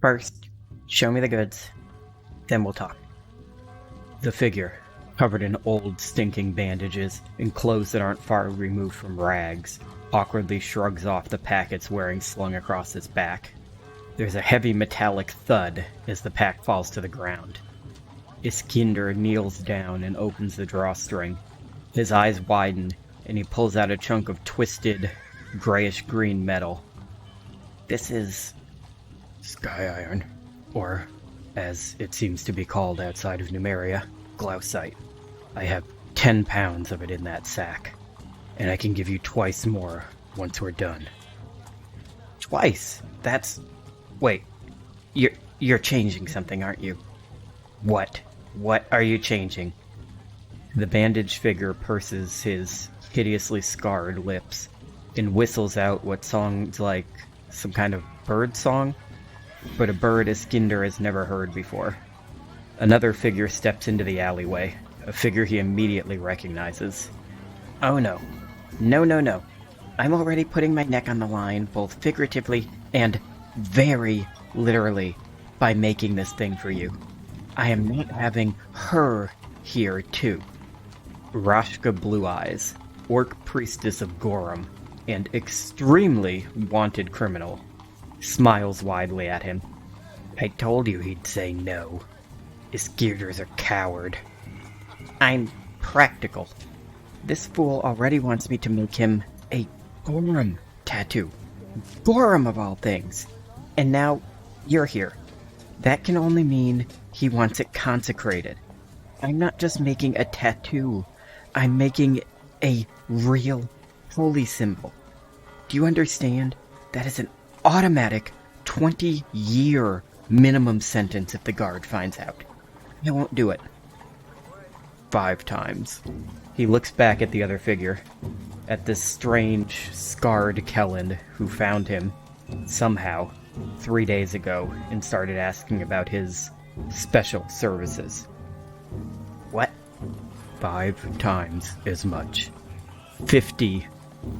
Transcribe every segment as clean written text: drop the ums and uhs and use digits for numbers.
First, show me the goods, then we'll talk. The figure, covered in old, stinking bandages and clothes that aren't far removed from rags, awkwardly shrugs off the pack it's wearing slung across its back. There's a heavy metallic thud as the pack falls to the ground. Iskinder kneels down and opens the drawstring. His eyes widen, and he pulls out a chunk of twisted, grayish-green metal. This is sky iron, or, as it seems to be called outside of Numeria, glausite. I have 10 pounds of it in that sack, and I can give you twice more once we're done. Twice? That's... Wait, you're changing something, aren't you? What? What are you changing? The bandaged figure purses his hideously scarred lips and whistles out what sounds like some kind of bird song, but a bird Iskinder has never heard before. Another figure steps into the alleyway, a figure he immediately recognizes. Oh no. No. I'm already putting my neck on the line, both figuratively and very literally, by making this thing for you. I am not having her here, too. Rashka Blue Eyes, orc priestess of Gorum, and extremely wanted criminal, smiles widely at him. I told you he'd say no. Iskirder's a coward. I'm practical. This fool already wants me to make him a Gorum tattoo. Gorum of all things. And now, you're here. That can only mean he wants it consecrated. I'm not just making a tattoo. I'm making a real holy symbol. Do you understand? That is an automatic 20-year minimum sentence if the guard finds out. I won't do it. 5 times. He looks back at the other figure. At this strange, scarred Kelland who found him, somehow, 3 days ago, and started asking about his special services. What? 5 times as much. 50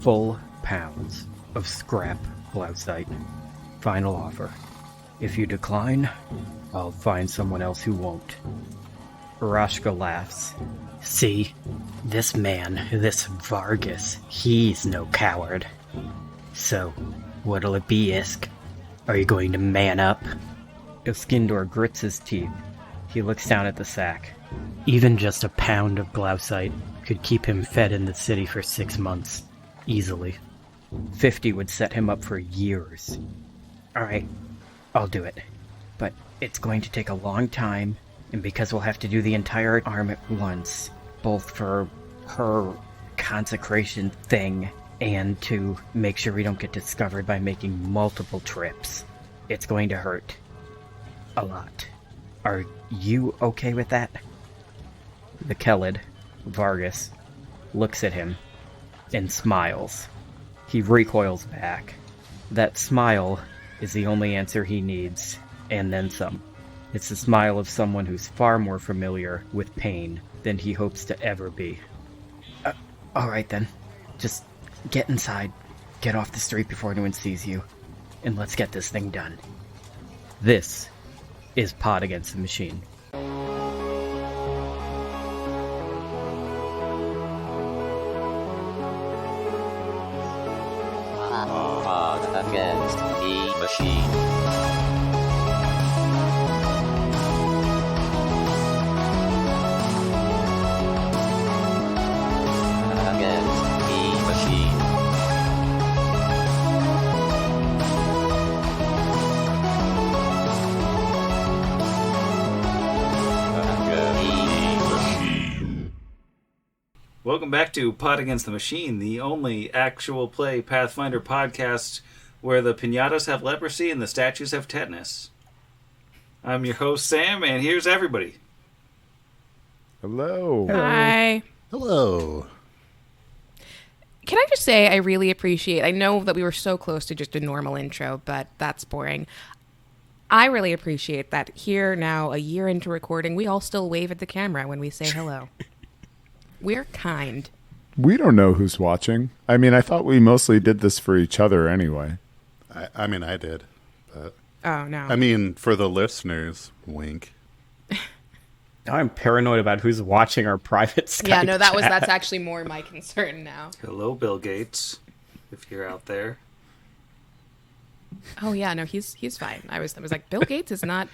full pounds of scrap glausite. Final offer. If you decline, I'll find someone else who won't. Rashka laughs. See, this man, this Vargas, he's no coward. So, what'll it be, Isk? Are you going to man up? Iskindor grits his teeth. He looks down at the sack. Even just a pound of glausite could keep him fed in the city for 6 months. Easily. 50 would set him up for years. Alright, I'll do it. But it's going to take a long time, and because we'll have to do the entire arm at once, both for her consecration thing and to make sure we don't get discovered by making multiple trips. It's going to hurt. A lot. Are you okay with that? The Kelid, Vargas, looks at him and smiles. He recoils back. That smile is the only answer he needs, and then some. It's the smile of someone who's far more familiar with pain than he hopes to ever be. Alright then. Just get inside, get off the street before anyone sees you, and let's get this thing done. This is Pod Against the Machine. Pod Against the Machine. Welcome back to Pod Against the Machine, the only actual play Pathfinder podcast where the piñatas have leprosy and the statues have tetanus. I'm your host, Sam, and here's everybody. Hello. Hi. Hello. Can I just say I really appreciate, I know that we were so close to just a normal intro, but that's boring. I really appreciate that here now, a year into recording, we all still wave at the camera when we say hello. We're kind. We don't know who's watching. I mean, I thought we mostly did this for each other anyway. I mean, I did. But... Oh, no. I mean, for the listeners, wink. I'm paranoid about who's watching our private Skype Yeah, no, chat. that's actually more my concern now. Hello, Bill Gates, if you're out there. Oh yeah, no, he's fine. I was like, Bill Gates is not.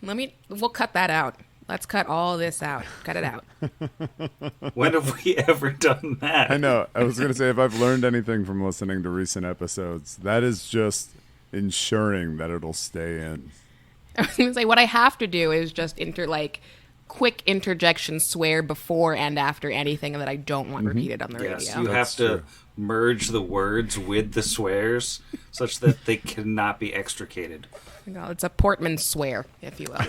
We'll cut that out. Let's cut all this out. Cut it out. When have we ever done that? I know. I was going to say, if I've learned anything from listening to recent episodes, that is just ensuring that it'll stay in. I was gonna say what I have to do is just quick interjection swear before and after anything that I don't want repeated on the Yes, radio. you have to true. merge the words with the swears such that they cannot be extricated. Well, it's a Portman swear, if you will.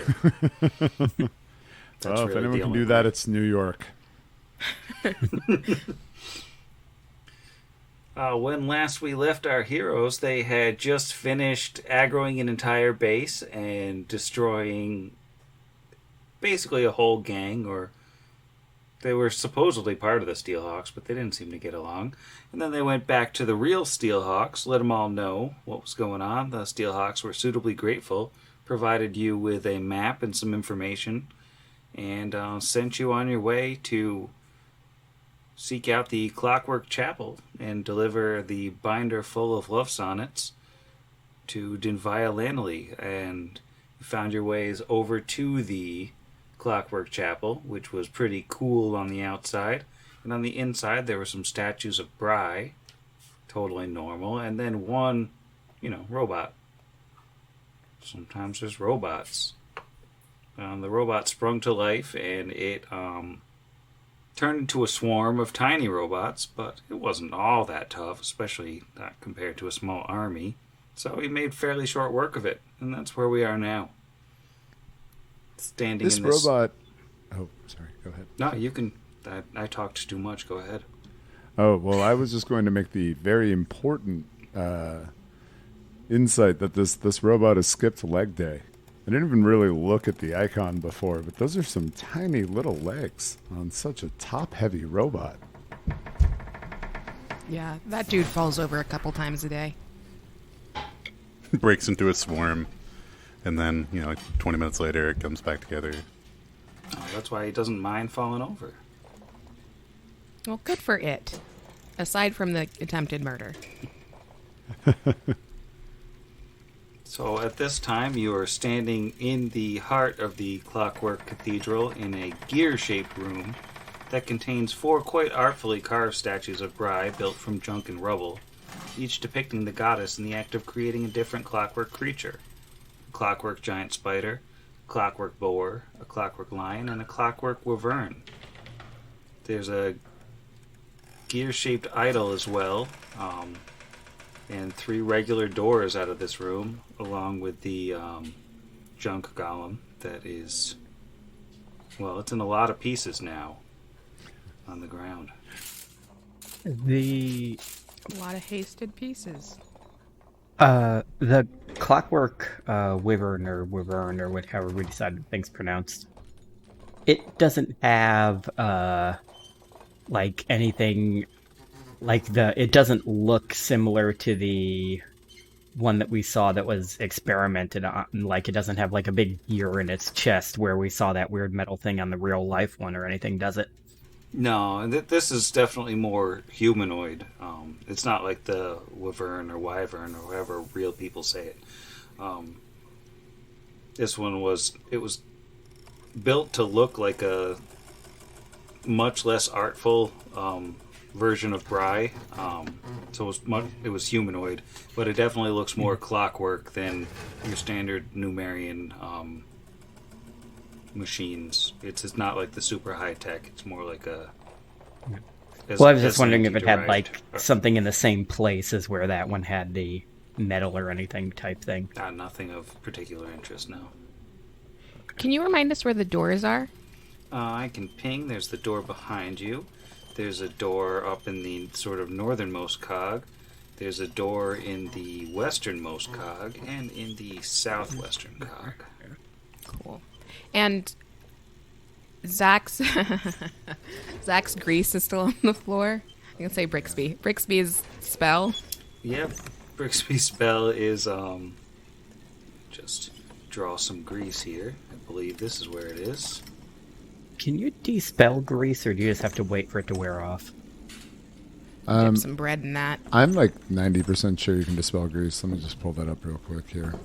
That's Well, if really anyone the can only do that, it's New York. When last we left our heroes, they had just finished aggroing an entire base and destroying basically a whole gang, or they were supposedly part of the Steelhawks, but they didn't seem to get along. And then they went back to the real Steelhawks, let them all know what was going on. The Steelhawks were suitably grateful, provided you with a map and some information, and sent you on your way to seek out the Clockwork Chapel and deliver the binder full of love sonnets to Dinvaya Lanley. And you found your ways over to the Clockwork Chapel, which was pretty cool on the outside. And on the inside, there were some statues of Bry, totally normal, and then one, robot. Sometimes there's robots. The robot sprung to life, and it turned into a swarm of tiny robots, but it wasn't all that tough, especially not compared to a small army. So we made fairly short work of it, and that's where we are now. Standing This in this... robot... Oh, sorry. Go ahead. No, you can... I talked too much. Go ahead. Oh, well, I was just going to make the very important insight that this robot has skipped leg day. I didn't even really look at the icon before, but those are some tiny little legs on such a top-heavy robot. Yeah, that dude falls over a couple times a day. Breaks into a swarm, and then, 20 minutes later, it comes back together. Oh, that's why he doesn't mind falling over. Well, good for it. Aside from the attempted murder. So at this time, you are standing in the heart of the Clockwork Cathedral in a gear-shaped room that contains 4 quite artfully carved statues of Bry built from junk and rubble, each depicting the goddess in the act of creating a different clockwork creature. A clockwork giant spider, a clockwork boar, a clockwork lion, and a clockwork wyvern. There's a gear-shaped idol as well, and 3 regular doors out of this room, along with the junk golem that is, well, it's in a lot of pieces now on the ground. The A lot of hasted pieces. the clockwork wyvern or whatever we decided the thing's pronounced. It doesn't have anything like it doesn't look similar to the one that we saw that was experimented on. Like, it doesn't have like a big gear in its chest where we saw that weird metal thing on the real life one or anything, does it? No, this is definitely more humanoid. It's not like the wyvern or wyvern or however real people say it. This one was built to look like a much less artful version of Bry. So it was humanoid, but it definitely looks more clockwork than your standard Numerian machines. It's not like the super high tech. It's more like a. Well, I was just wondering if it had like something in the same place as where that one had the metal or anything type thing. Nothing of particular interest, no. Can you remind us where the doors are? I can ping. There's the door behind you. There's a door up in the sort of northernmost cog. There's a door in the westernmost cog and in the southwestern cog. Cool. And Zach's grease is still on the floor. I'm gonna say Brixby. Brixby's spell. Yep. Brixby's spell is just draw some grease here. I believe this is where it is. Can you dispel grease, or do you just have to wait for it to wear off? Dip some bread in that. I'm like 90% sure you can dispel grease. Let me just pull that up real quick here.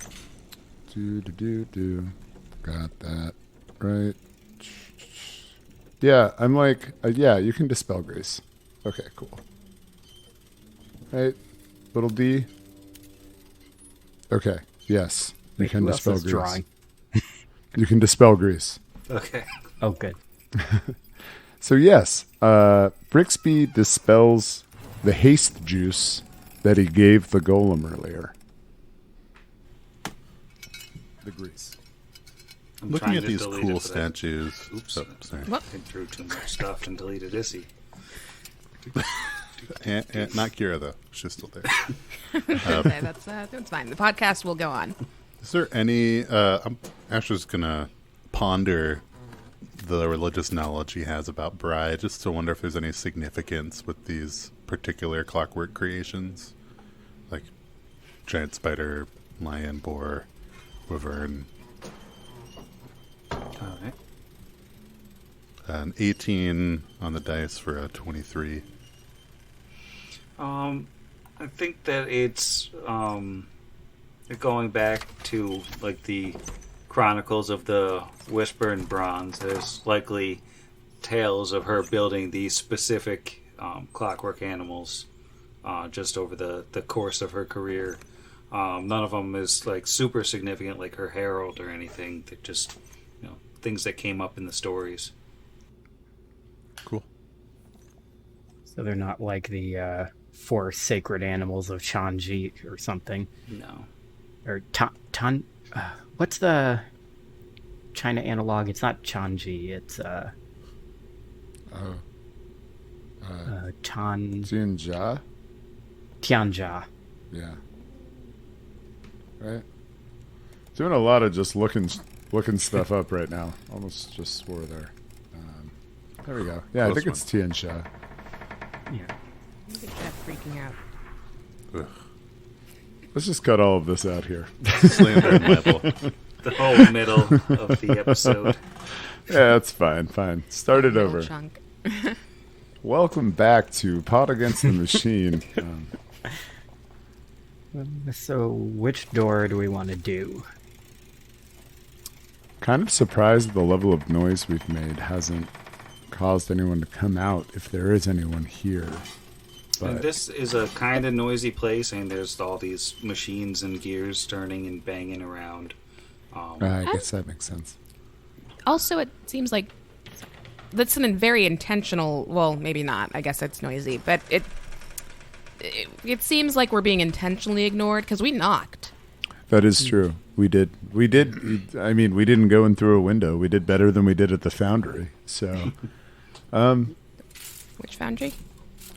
Got that right. Yeah, I'm like, yeah, you can dispel grease. Okay, cool. Right, little D. Okay, yes, you Wait, can who else dispel is grease. drawing? You can dispel grease. Okay. Oh, good. So yes, Brixby dispels the haste juice that he gave the golem earlier. The grease. I'm Looking trying at to these delete cool it, but statues. Oops. Oh, sorry. What? I threw too much stuff and deleted Issy. And not Kira, though. She's still there. Okay, that's fine. The podcast will go on. Is there any... Ash is going to ponder the religious knowledge he has about Bride, just to wonder if there's any significance with these particular clockwork creations. Like giant spider, lion, boar, wyvern. Alright. An 18 on the dice for a 23. I think that it's going back to like the chronicles of the Whisper and Bronze. There's likely tales of her building these specific clockwork animals just over the course of her career. None of them is like super significant, like her herald or anything. They're just things that came up in the stories. Cool. So they're not like the 4 sacred animals of Chanji or something. No. Or what's the China analog? It's not Chanji. It's Jinja? Tianja. Yeah. Right? Doing a lot of just looking stuff up right now. Almost just swore there. There we go. Yeah, Close I think one. it's Tiansha. Yeah. Look at that freaking out. Ugh. Let's just cut all of this out here. Slander and libel. The whole middle of the episode. Yeah, that's fine. Start it Little over. chunk. Welcome back to Pot Against the Machine. So which door do we want to do? Kind of surprised the level of noise we've made hasn't caused anyone to come out, if there is anyone here. And But this is a kind of noisy place, and there's all these machines and gears turning and banging around. I guess that makes sense. Also, it seems like that's a very intentional. Well, maybe not. I guess it's noisy, but it seems like we're being intentionally ignored because we knocked. That is true. We did. I mean, we didn't go in through a window. We did better than we did at the foundry. So, Which foundry?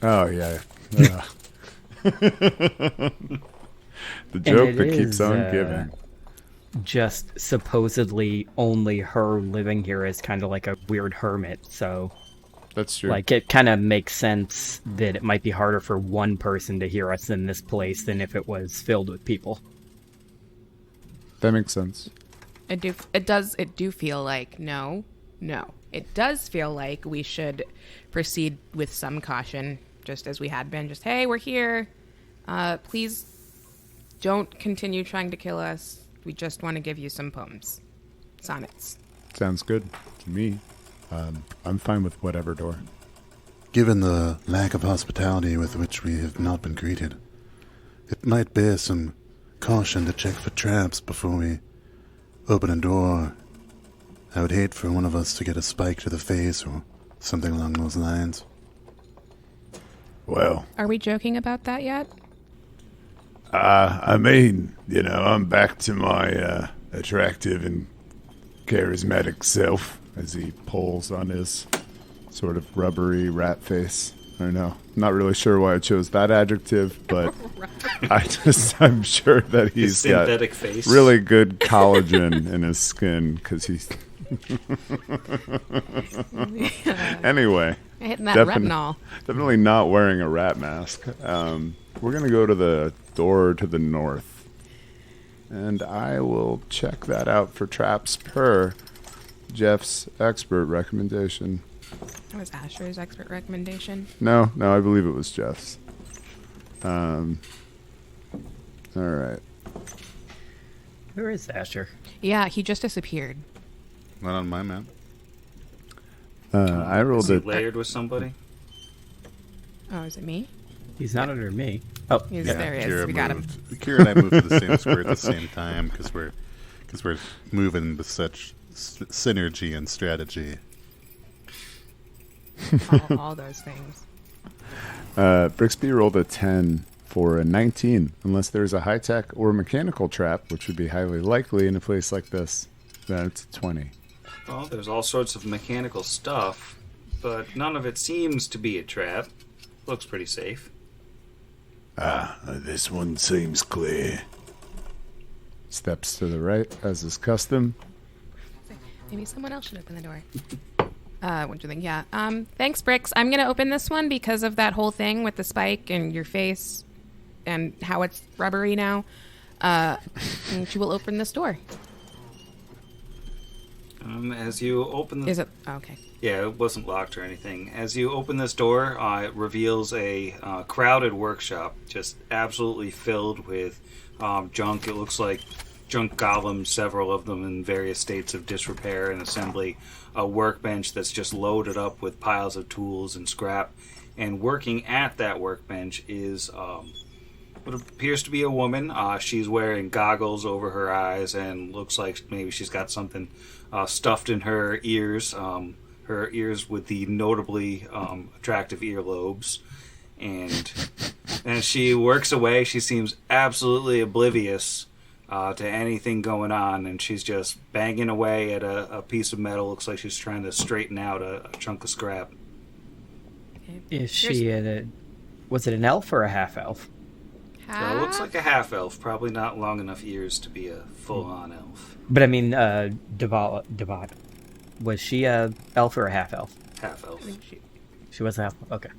oh yeah. The joke it that keeps is, on giving. Just supposedly only her living here is kind of like a weird hermit, so That's true. like it kind of makes sense that it might be harder for one person to hear us in this place than if it was filled with people. That makes sense. It do feel like no. It does feel like we should proceed with some caution, just as we had been. Just, hey, we're here. Please don't continue trying to kill us. We just want to give you some poems. Sonnets. Sounds good to me. I'm fine with whatever door. Given the lack of hospitality with which we have not been greeted, it might bear some caution to check for traps before we open a door. I would hate for one of us to get a spike to the face or something along those lines. Well, Are we joking about that yet? I mean, I'm back to my attractive and charismatic self as he pulls on his sort of rubbery rat face. I don't know. Not really sure why I chose that adjective, but I'm sure that His he's got synthetic face. really good collagen in his skin because he's. Anyway, Hitting that Definite- retinol. definitely not wearing a rat mask. We're going to go to the door to the north. and I will check that out for traps per Jeff's expert recommendation. That was Asher's expert recommendation. No, I believe it was Jeff's. All right. Where is Asher? Yeah, he just disappeared. Not on my map. I rolled Is he it. layered with somebody? Oh, is it me? He's not under me. Oh, He's, yeah. there he is. We got him. Kira and I moved to the same square at the same time because we're moving with such synergy and strategy. All those things. Brixby rolled a 10 for a 19, unless there's a high-tech or mechanical trap, which would be highly likely in a place like this. Then it's a 20. Well, there's all sorts of mechanical stuff, but none of it seems to be a trap. Looks pretty safe. This one seems clear. Steps to the right, as is custom. Maybe someone else should open the door. What do you think? Yeah. Thanks, Brix. I'm gonna open this one because of that whole thing with the spike and your face, and how it's rubbery now. And she will open this door. As you open the... Is it? Oh, okay. Yeah, it wasn't locked or anything. As you open this door, it reveals a crowded workshop, just absolutely filled with junk. It looks like junk golems, several of them in various states of disrepair and assembly. A workbench that's just loaded up with piles of tools and scrap. And working at that workbench is what appears to be a woman. She's wearing goggles over her eyes and looks like maybe she's got something stuffed in her ears. Her ears with the notably attractive earlobes. And as she works away, she seems absolutely oblivious to anything going on, and she's just banging away at a piece of metal. Looks like she's trying to straighten out a chunk of scrap. Is she was it an elf or a half-elf? So it looks like a half-elf, probably not long enough ears to be a full-on elf. But I mean, Deville. Was she a elf or a half-elf? Half-elf. She was a half. Okay.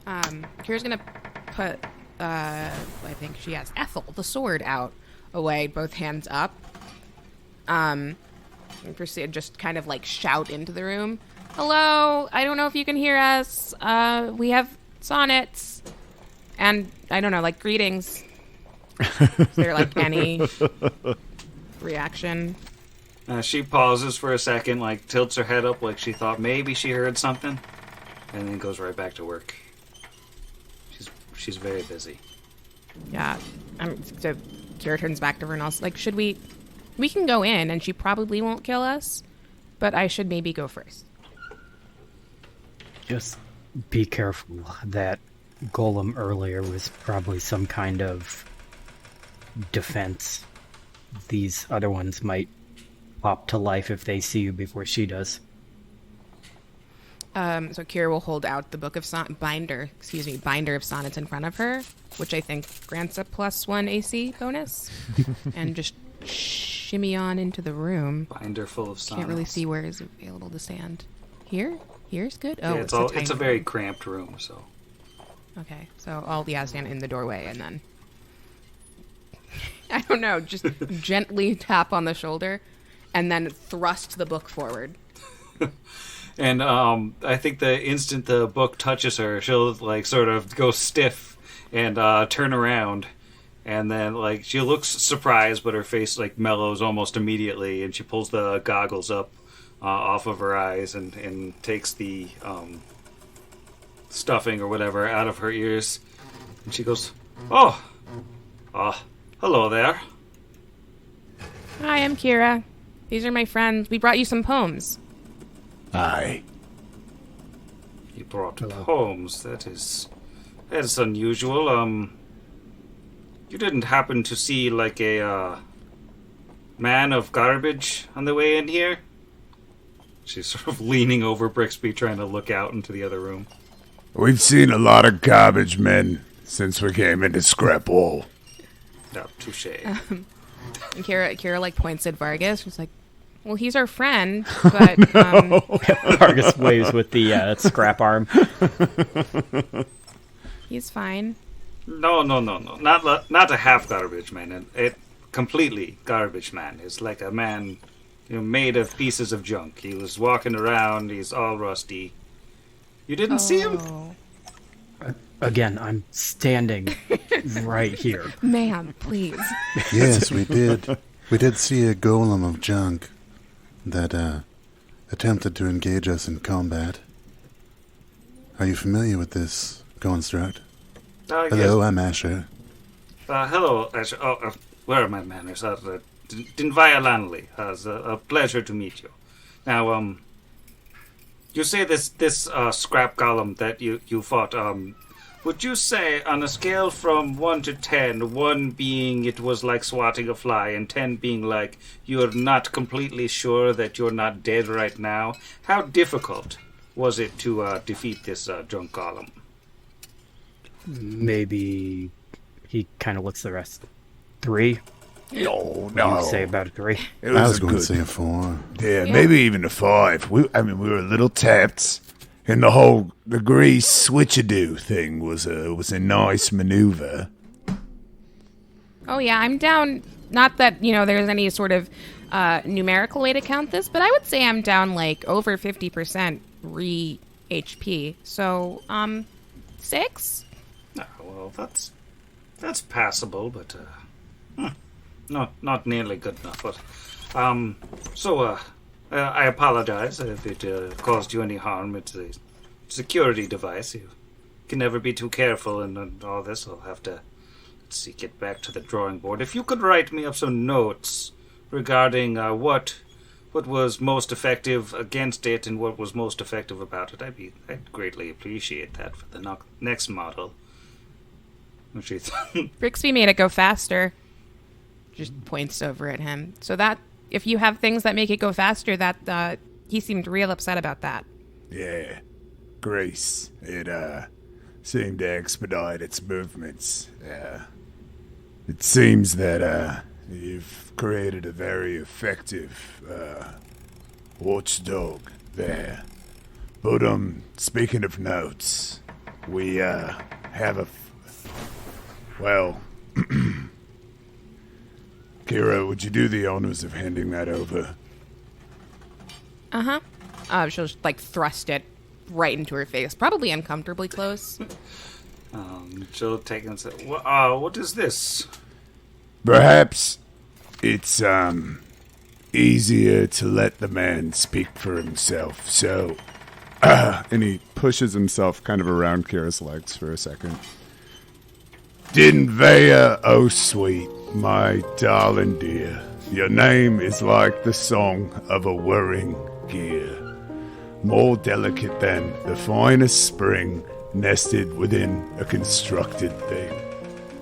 Kira's gonna put, I think she has Ethel, the sword, out away, both hands up. And proceed, just kind of like shout into the room. Hello, I don't know if you can hear us. We have sonnets. And, I don't know, like, greetings. Is there, like, any reaction? She pauses for a second, like, tilts her head up like she thought maybe she heard something, and then goes right back to work. She's very busy. Yeah. So Kira turns back to Vernal. Like, should we can go in, and she probably won't kill us, but I should maybe go first. Just be careful. That golem earlier was probably some kind of defense. These other ones might pop to life if they see you before she does. So Kira will hold out the book of binder of sonnets in front of her, which I think grants a +1 AC bonus, and just shimmy on into the room. Binder full of sonnets. Can't really see where is available to stand. Here's good. Oh, yeah, it's a very cramped room, so. Okay, so I'll stand in the doorway and then I don't know, just gently tap on the shoulder and then thrust the book forward. And I think the instant the book touches her, she'll like sort of go stiff and turn around, and then like she looks surprised, but her face like mellows almost immediately, and she pulls the goggles up off of her eyes and takes the stuffing or whatever out of her ears, and she goes, "Oh, hello there." Hi, I'm Kira. These are my friends. We brought you some poems. Aye. You brought poems. That is unusual. You didn't happen to see like a man of garbage on the way in here? She's sort of leaning over Brixby, trying to look out into the other room. We've seen a lot of garbage men since we came into Scrapwall. No, touche. And Kira like points at Vargas. She's like, "Well, he's our friend, but Vargas waves with the scrap arm. he's fine." No. Not a half garbage man. completely garbage man. He's like a man, made of pieces of junk. He was walking around. He's all rusty. You didn't see him? Again, I'm standing right here. Ma'am, please. Yes, we did. We did see a golem of junk that attempted to engage us in combat. Are you familiar with this construct? Hello, yes. I'm Asher. Hello, Asher. Where are my manners? Dinvialanli. It's a pleasure to meet you. Now, you say this scrap golem that you fought, would you say on a scale from 1 to 10, 1 being it was like swatting a fly, and 10 being like you're not completely sure that you're not dead right now, how difficult was it to defeat this junk golem? Maybe he kind of looks the rest. 3? No. You say about a 3? It I was a going to good- say a 4. Yeah, maybe even a 5. We were a little tapped, and the grease switcheroo thing was a nice maneuver. Oh, yeah, I'm down. Not that, there's any sort of numerical way to count this, but I would say I'm down, like, over 50% re-HP. So, 6? Oh, well, that's passable, but not nearly good enough. But I apologize if it caused you any harm. It's a security device. You can never be too careful, and all this. I'll have to get back to the drawing board. If you could write me up some notes regarding what was most effective against it and what was most effective about it, I'd greatly appreciate that for the next model. Brixby made it go faster. Just points over at him. So that, if you have things that make it go faster, that he seemed real upset about that. Yeah, grease. It seemed to expedite its movements. It seems that you've created a very effective watchdog there. But speaking of notes, we have a well. Kira, would you do the honors of handing that over? She'll just, thrust it right into her face. Probably uncomfortably close. She'll take it and say, what is this? Perhaps it's easier to let the man speak for himself. So, and he pushes himself kind of around Kira's legs for a second. Dinvea, oh sweet, my darling dear, your name is like the song of a whirring gear, more delicate than the finest spring nested within a constructed thing,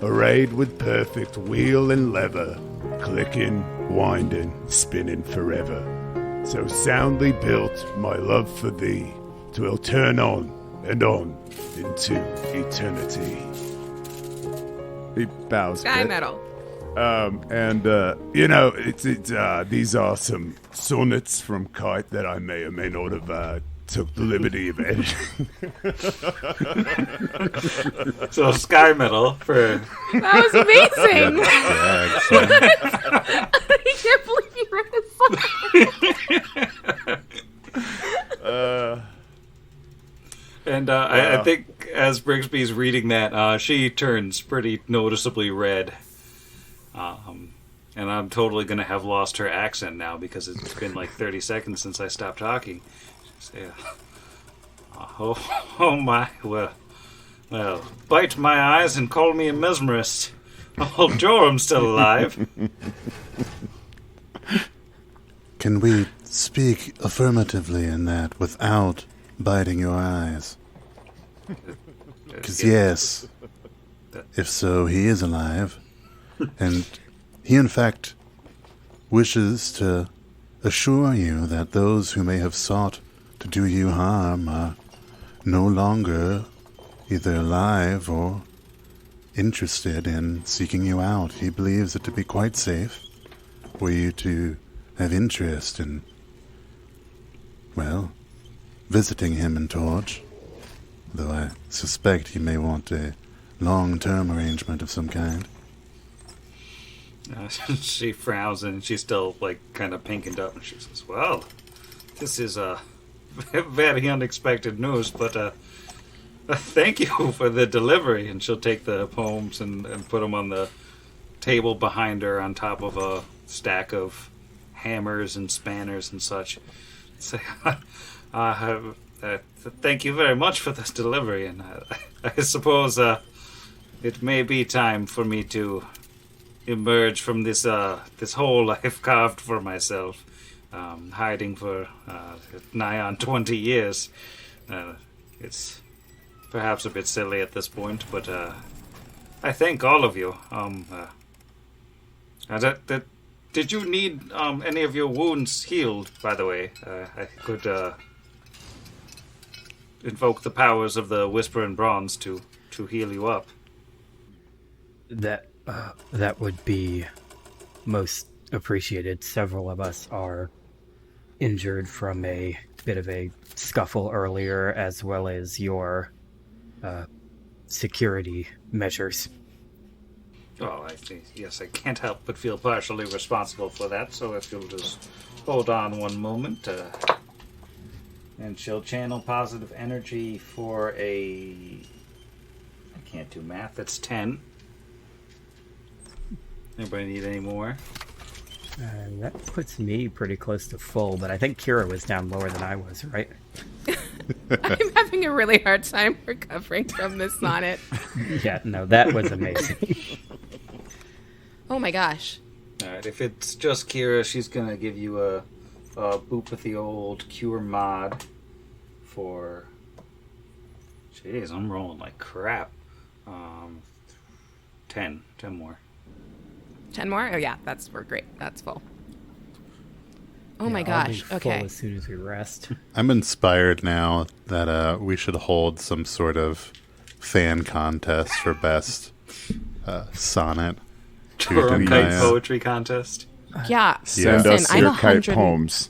arrayed with perfect wheel and lever, clicking, winding, spinning forever. So soundly built my love for thee, 'twill turn on and on into eternity. He bows. Sky metal. These are some sonnets from Kite that I may or may not have took the liberty of editing. So sky metal for That was amazing! Yeah, I can't believe you read a song. And I think as Brigsby's reading that, she turns pretty noticeably red. And I'm totally going to have lost her accent now because it's been like 30 seconds since I stopped talking. Yeah. Oh my, well, bite my eyes and call me a mesmerist. Old Jorum's still alive. Can we speak affirmatively in that without biting your eyes? Because yes, if so, he is alive. And he in fact wishes to assure you that those who may have sought to do you harm are no longer either alive or interested in seeking you out. He believes it to be quite safe for you to have interest in, well, visiting him in Torch, though I suspect he may want a long-term arrangement of some kind. She frowns and she's still like kind of pink and up, and she says, "Well, this is very unexpected news, but thank you for the delivery." And she'll take the poems and put them on the table behind her on top of a stack of hammers and spanners and such. Say, thank you very much for this delivery, and I suppose it may be time for me to emerge from this hole I've carved for myself, hiding for nigh on 20 years. It's perhaps a bit silly at this point, but I thank all of you. Did you need any of your wounds healed, by the way? I could invoke the powers of the Whisper in Bronze to heal you up. That would be most appreciated. Several of us are injured from a bit of a scuffle earlier, as well as your security measures. Oh, I see. Yes, I can't help but feel partially responsible for that, so if you'll just hold on one moment. And she'll channel positive energy for I can't do math, that's 10. Anybody need any more? That puts me pretty close to full, but I think Kira was down lower than I was, right? I'm having a really hard time recovering from this sonnet. Yeah, no, that was amazing. Oh my gosh. Alright, if it's just Kira, she's gonna give you a boop with the old cure mod for... Jeez, I'm rolling like crap. 10 more. 10 more? Oh yeah, we're great. That's full. Oh Yeah, my I'll gosh. be full Okay. as soon as we rest. I'm inspired now that we should hold some sort of fan contest for best sonnet. Or a Dude, kite nice. poetry contest. Yeah. Send Listen, us I'm your kite 100 poems.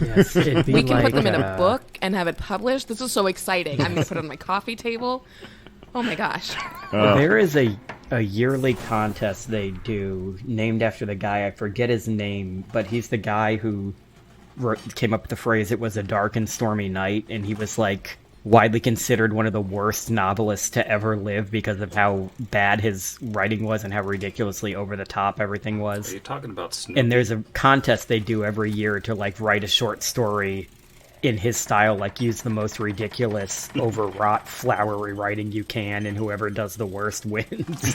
Yes, it'd be We can put like, them in a book and have it published. This is so exciting. I'm going to put it on my coffee table. Oh my gosh. There is a yearly contest they do named after the guy. I forget his name, but he's the guy who came up with the phrase, "It was a dark and stormy night," and he was like widely considered one of the worst novelists to ever live because of how bad his writing was and how ridiculously over the top everything Are was. you talking about Snoopy? And there's a contest they do every year to like write a short story in his style, like use the most ridiculous, overwrought, flowery writing you can, and whoever does the worst wins.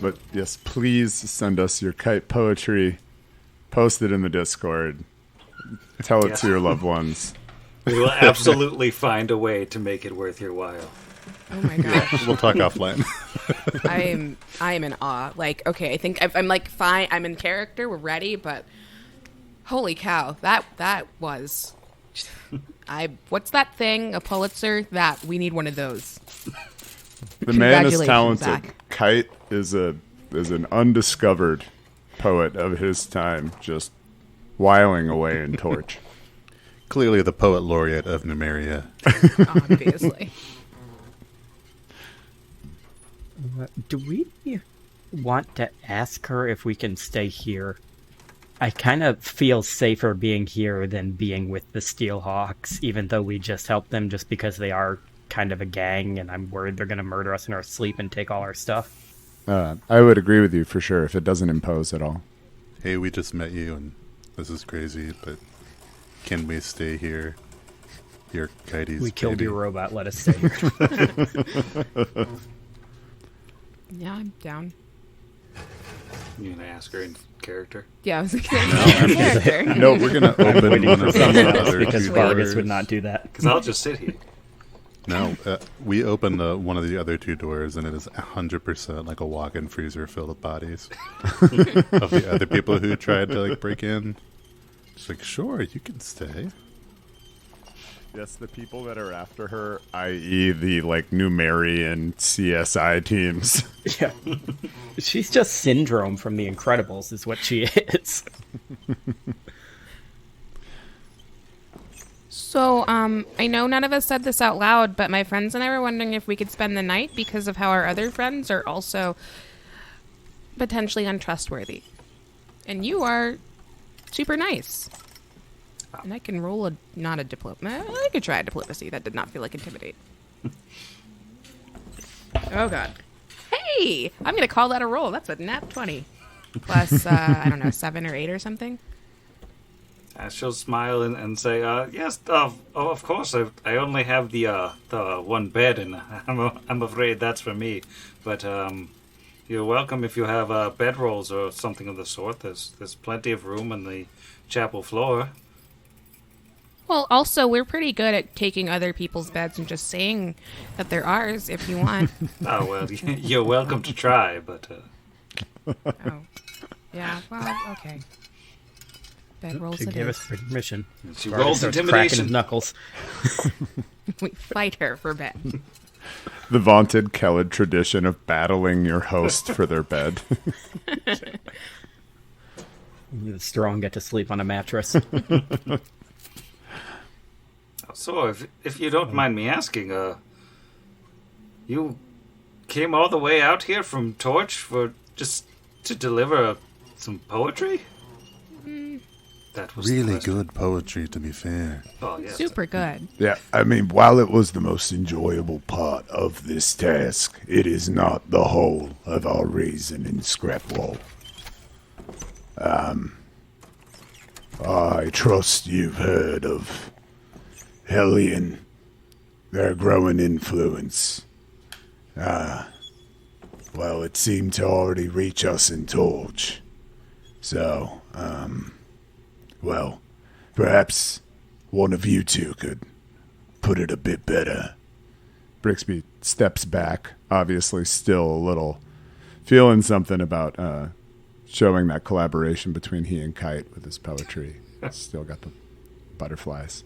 But yes, please send us your kite poetry. Post it in the Discord. Tell it Yeah. to your loved ones. We will absolutely find a way to make it worth your while. Oh my gosh. We'll talk offline. I am in awe. Like, okay, I think I'm like fine. I'm in character. We're ready, but holy cow, that was. What's that thing? A Pulitzer? That we need one of those. The man is Congratulations, talented. Zach. Kite is an undiscovered poet of his time, just whiling away in Torch. Clearly the poet laureate of Numeria. Obviously. Do we want to ask her if we can stay here? I kind of feel safer being here than being with the Steelhawks, even though we just helped them just because they are kind of a gang, and I'm worried they're going to murder us in our sleep and take all our stuff. I would agree with you for sure if it doesn't impose at all. Hey, we just met you and this is crazy, but can we stay here? Your kites. We killed baby. your robot, let us stay here. Yeah, I'm down. You gonna ask her in character? Yeah, I was like, character. No, we're gonna open Waiting one for of the someone else other because two Vargas doors. would not do that. Because I'll just sit here. No, we opened one of the other two doors, and it is 100% like a walk-in freezer filled with bodies of the other people who tried to like break in. It's like, sure, you can stay. Yes, the people that are after her, i.e. the like Numerian CSI teams. Yeah. She's just Syndrome from The Incredibles is what she is. So, I know none of us said this out loud, but my friends and I were wondering if we could spend the night because of how our other friends are also potentially untrustworthy. And you are super nice. And I can roll not a diplomacy. I could try a diplomacy. That did not feel like intimidate. Oh, God. Hey! I'm going to call that a roll. That's a nat 20. Plus, I don't know, 7 or 8 or something. She'll smile and say, yes, of course. I only have the one bed, and I'm afraid that's for me. But you're welcome if you have bedrolls or something of the sort. There's plenty of room on the chapel floor. Well, also, we're pretty good at taking other people's beds and just saying that they're ours if you want. Oh, well, you're welcome to try, but... Oh. Yeah, well, okay. Bedrolls She it gave is. us permission. She Vargas rolls starts cracking intimidation. his knuckles. We fight her for bed. The vaunted Kellid tradition of battling your host for their bed. The strong get to sleep on a mattress. So, if you don't mind me asking, you came all the way out here from Torch for just to deliver some poetry? That was Really the question. good poetry, to be fair. Oh, yes. Super good. Yeah, I mean, while it was the most enjoyable part of this task, it is not the whole of our reason in Scrapwall. I trust you've heard of Hellion, their growing influence. Well, it seemed to already reach us in Torch. So, well, perhaps one of you two could put it a bit better. Brixby steps back, obviously still a little feeling something about showing that collaboration between he and Kite with his poetry. Still got the butterflies.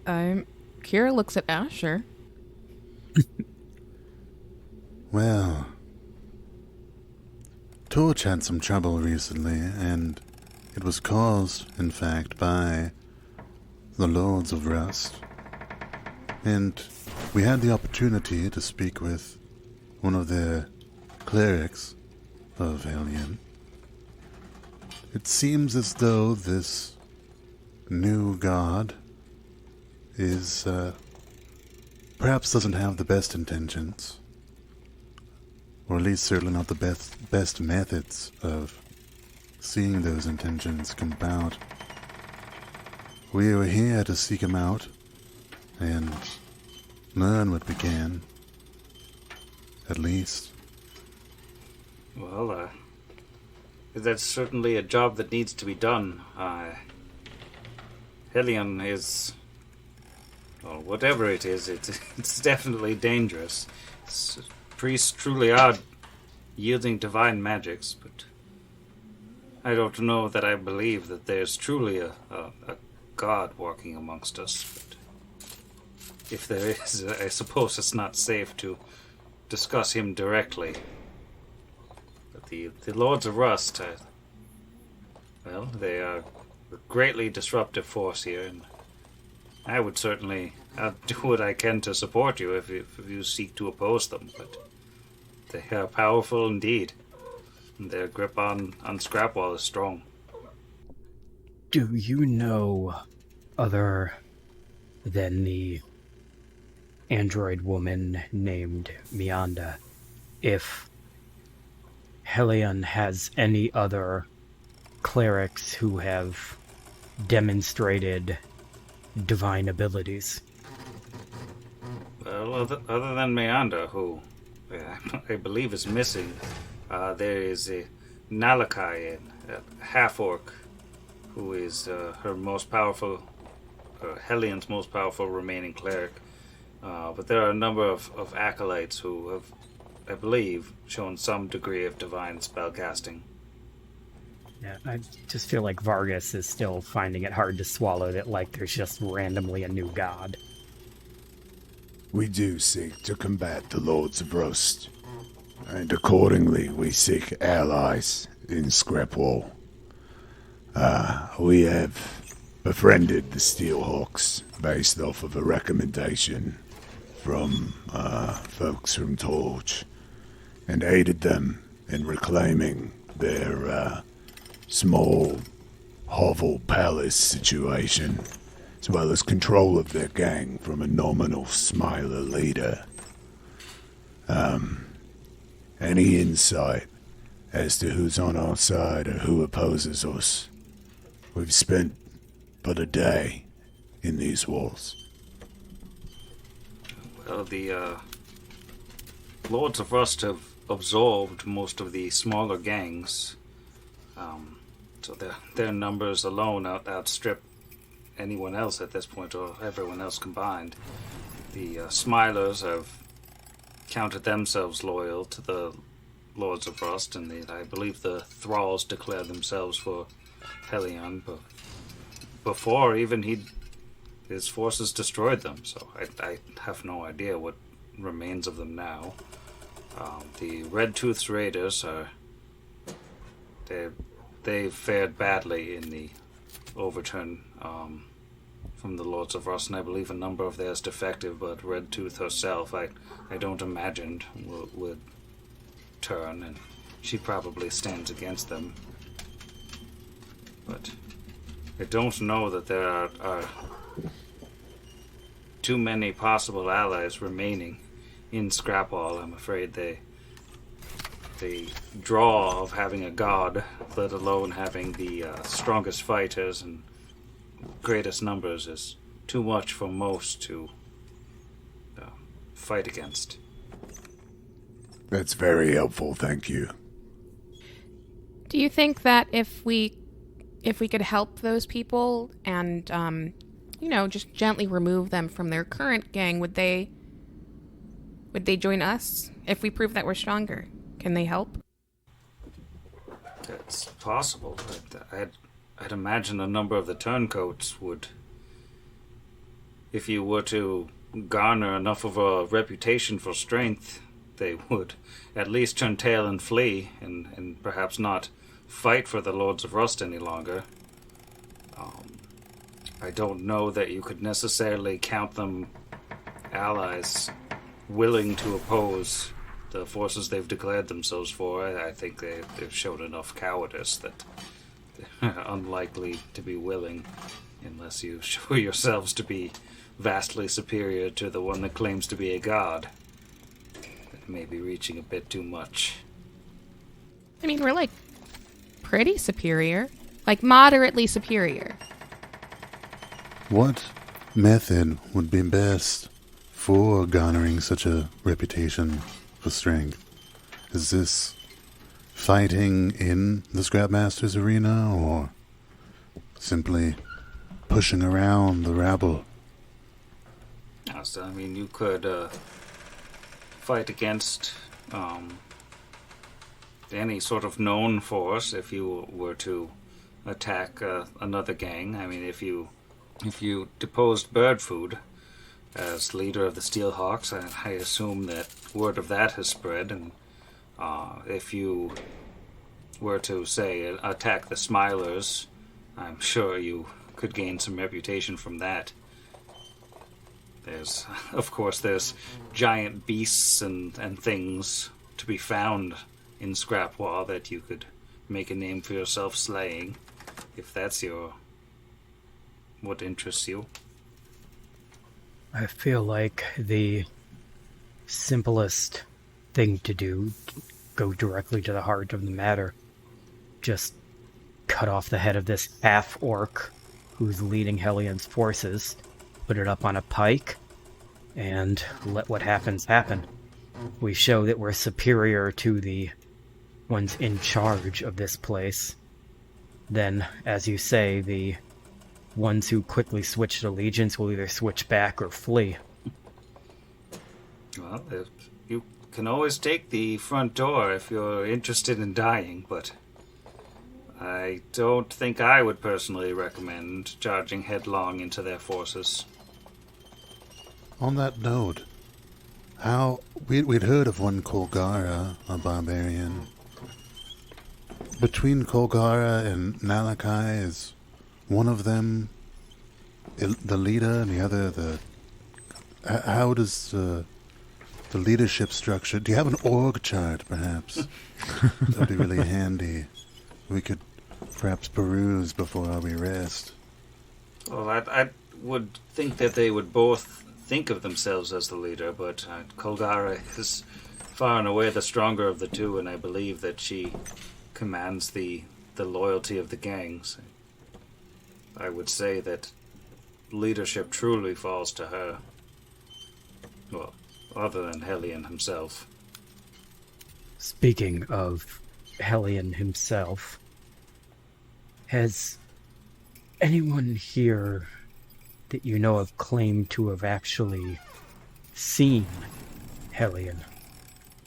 Kira looks at Asher. Well, Torch had some trouble recently, and it was caused, in fact, by the Lords of Rust. And we had the opportunity to speak with one of the clerics of Hellion. It seems as though this new god is, perhaps doesn't have the best intentions. Or at least certainly not the best methods of seeing those intentions come about. We were here to seek him out and learn what we can. At least. Well, that's certainly a job that needs to be done. Hellion is... Well, whatever it is, it's definitely dangerous. Priests truly are yielding divine magics, but I don't know that I believe that there's truly a god walking amongst us. But if there is, I suppose it's not safe to discuss him directly. But the Lords of Rust, well, they are a greatly disruptive force here, and I would certainly do what I can to support you if you seek to oppose them, but they are powerful indeed. And their grip on Scrapwall is strong. Do you know, other than the android woman named Mianda, if Hellion has any other clerics who have demonstrated divine abilities? Well, other than Meanda, who I believe is missing, there is a Nalakai, a half-orc, who is her most powerful, Hellion's most powerful remaining cleric. But there are a number of acolytes who have, I believe, shown some degree of divine spellcasting. Yeah, I just feel like Vargas is still finding it hard to swallow that, like, there's just randomly a new god. We do seek to combat the Lords of Rust, and accordingly we seek allies in Scrapwall. We have befriended the Steelhawks based off of a recommendation from folks from Torch, and aided them in reclaiming their small hovel palace situation, as well as control of their gang from a nominal Smiler leader. Any insight as to who's on our side or who opposes us? We've spent but a day in these walls. Well, the Lords of Rust have absorbed most of the smaller gangs, so their numbers alone outstrip anyone else at this point, or everyone else combined. The Smilers have counted themselves loyal to the Lords of Rust, and I believe the Thralls declared themselves for Helion before even his forces destroyed them, so I have no idea what remains of them now. The Red Tooth's Raiders they fared badly in the overturn from the Lords of Rust, and I believe a number of theirs defective, but Red Tooth herself, I don't imagine would turn, and she probably stands against them. But I don't know that there are too many possible allies remaining in Scrapwall. I'm afraid the draw of having a god, let alone having the strongest fighters and greatest numbers, is too much for most to fight against. That's very helpful, thank you. Do you think that if we could help those people and just gently remove them from their current gang, would they join us if we prove that we're stronger? Can they help? It's possible. I'd imagine a number of the turncoats would, if you were to garner enough of a reputation for strength, they would at least turn tail and flee, and perhaps not fight for the Lords of Rust any longer. I don't know that you could necessarily count them allies willing to oppose the forces they've declared themselves for. I think they've shown enough cowardice that they're unlikely to be willing, unless you show yourselves to be vastly superior to the one that claims to be a god. That may be reaching a bit too much. I mean, we're pretty superior. Moderately superior. What method would be best for garnering such a reputation for strength? Is this fighting in the Scrapmaster's arena, or simply pushing around the rabble? So, I mean, you could fight against any sort of known force if you were to attack another gang. I mean, if you deposed Birdfood as leader of the Steelhawks, I assume that word of that has spread, and if you were to, say, attack the Smilers, I'm sure you could gain some reputation from that. There's giant beasts and things to be found in Scrapwall that you could make a name for yourself slaying, if that's what interests you. I feel like the simplest thing to do, go directly to the heart of the matter, just cut off the head of this half-orc who's leading Helion's forces, put it up on a pike, and let what happens happen. We show that we're superior to the ones in charge of this place. Then, as you say, the ones who quickly switched allegiance will either switch back or flee. Well, you can always take the front door if you're interested in dying, but I don't think I would personally recommend charging headlong into their forces. On that note, we'd heard of one Kolgara, a barbarian. Between Kolgara and Nalakai, is one of them the leader and the other, how does the leadership structure? Do you have an org chart, perhaps? That would be really handy. We could perhaps peruse before we rest. Well, I would think that they would both think of themselves as the leader, but Koldara is far and away the stronger of the two, and I believe that she commands the loyalty of the gangs. I would say that leadership truly falls to her. Well, other than Hellion himself. Speaking of Hellion himself, has anyone here that you know of claimed to have actually seen Hellion?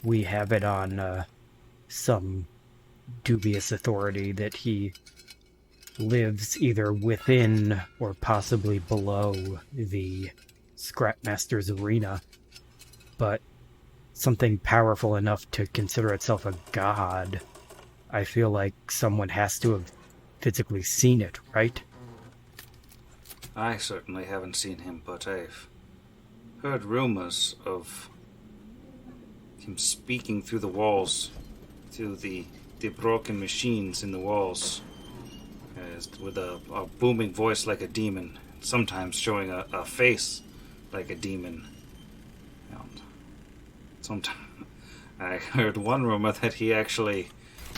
We have it on some dubious authority that he lives either within or possibly below the Scrapmaster's arena, but something powerful enough to consider itself a god. I feel like someone has to have physically seen it, right? I certainly haven't seen him, but I've heard rumors of him speaking through the walls, through the broken machines in the walls, with a booming voice like a demon, sometimes showing a face like a demon. Sometimes I heard one rumor that he actually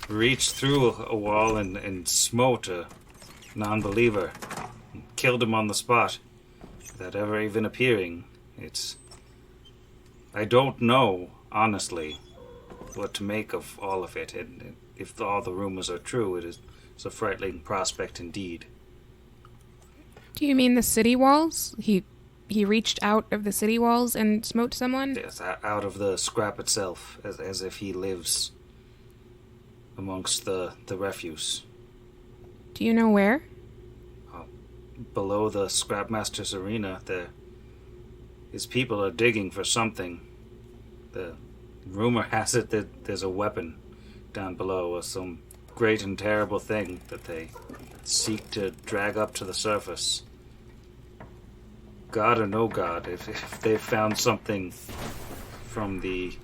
reached through a wall and smote a non-believer, and killed him on the spot, without ever even appearing. I don't know, honestly, what to make of all of it, and if all the rumors are true, it's a frightening prospect indeed. Do you mean the city walls? He reached out of the city walls and smote someone? Yes, out of the scrap itself, as if he lives amongst the refuse. Do you know where? Below the Scrapmaster's arena, his people are digging for something. The rumor has it that there's a weapon down below, or some great and terrible thing that they seek to drag up to the surface. God or no God, if they've found something from the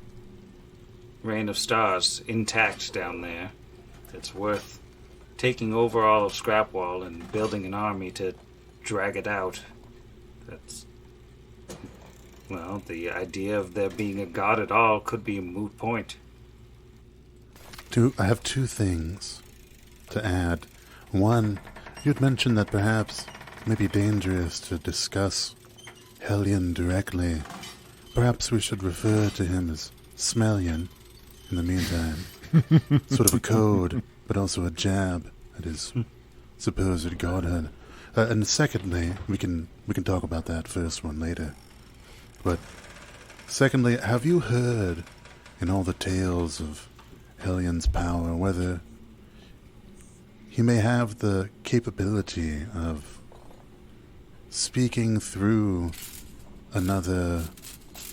Reign of Stars intact down there, it's worth taking over all of Scrapwall and building an army to drag it out. The idea of there being a god at all could be a moot point. I have two things to add. One, you'd mentioned that perhaps it may be dangerous to discuss Hellion directly. Perhaps we should refer to him as Smellion in the meantime. Sort of a code, but also a jab at his supposed godhood. And secondly, we can talk about that first one later. But secondly, have you heard in all the tales of Hellion's power whether he may have the capability of speaking through another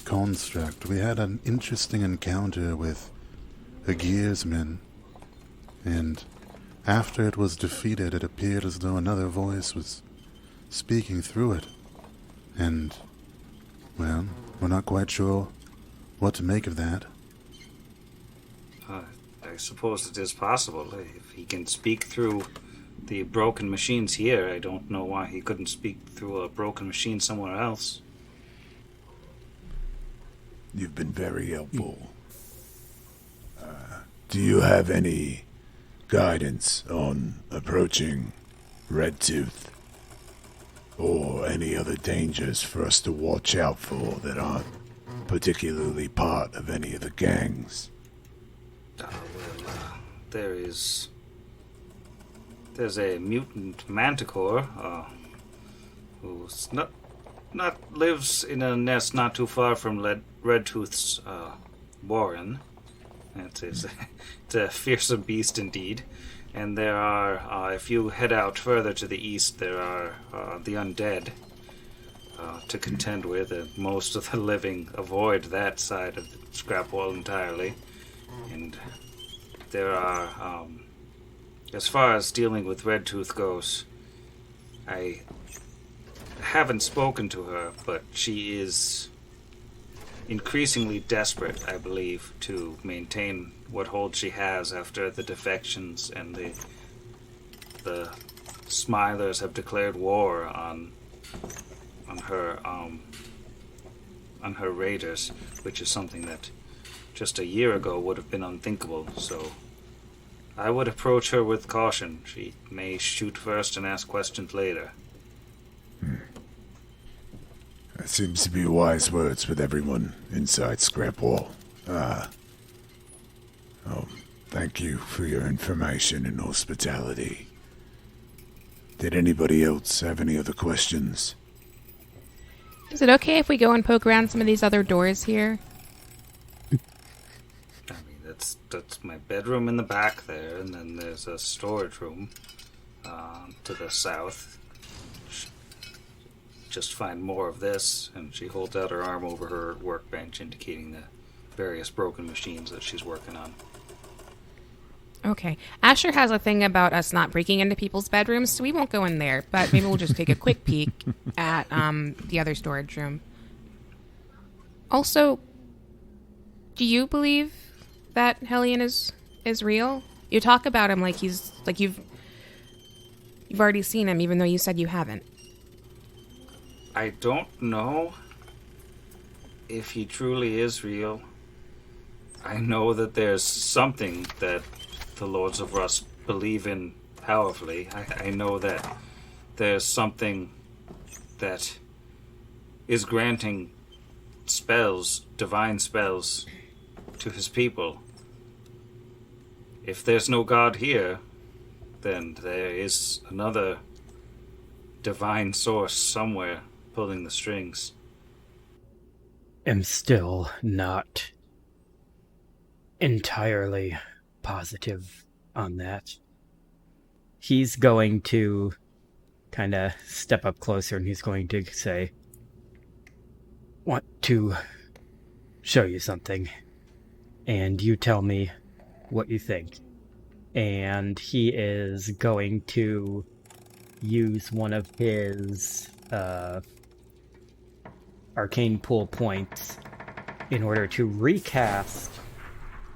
construct? We had an interesting encounter with a gearsman, and after it was defeated, it appeared as though another voice was speaking through it. And, well, we're not quite sure what to make of that. I suppose it is possible. If he can speak through the broken machines here, I don't know why he couldn't speak through a broken machine somewhere else. You've been very helpful. Do you have any guidance on approaching Redtooth? Or any other dangers for us to watch out for that aren't particularly part of any of the gangs? There's a mutant manticore who's not lives in a nest not too far from Redtooth's warren. It's a fearsome beast indeed. And there are, if you head out further to the east, there are the undead to contend with, and most of the living avoid that side of the scrap wall entirely. And there are, as far as dealing with Redtooth goes, I haven't spoken to her, but she is increasingly desperate, I believe, to maintain what hold she has after the defections and the Smilers have declared war on her raiders, which is something that just a year ago would have been unthinkable. So I would approach her with caution. She may shoot first and ask questions later. That seems to be wise words with everyone inside Scrap Wall. Thank you for your information and hospitality. Did anybody else have any other questions? Is it okay if we go and poke around some of these other doors here? I mean, that's my bedroom in the back there, and then there's a storage room to the south. Just find more of this, and she holds out her arm over her workbench, indicating the various broken machines that she's working on. Okay. Asher has a thing about us not breaking into people's bedrooms, so we won't go in there, but maybe we'll just take a quick peek at the other storage room. Also, do you believe that Hellion is real? You talk about him like he's like you've already seen him, even though you said you haven't. I don't know if he truly is real. I know that there's something that the Lords of Rust believe in powerfully. I know that there's something that is granting spells, divine spells, to his people. If there's no God here, then there is another divine source somewhere pulling the strings. I'm still not entirely positive on that. He's going to kind of step up closer and he's going to say, "Want to show you something, and you tell me what you think." And he is going to use one of his arcane pull points in order to recast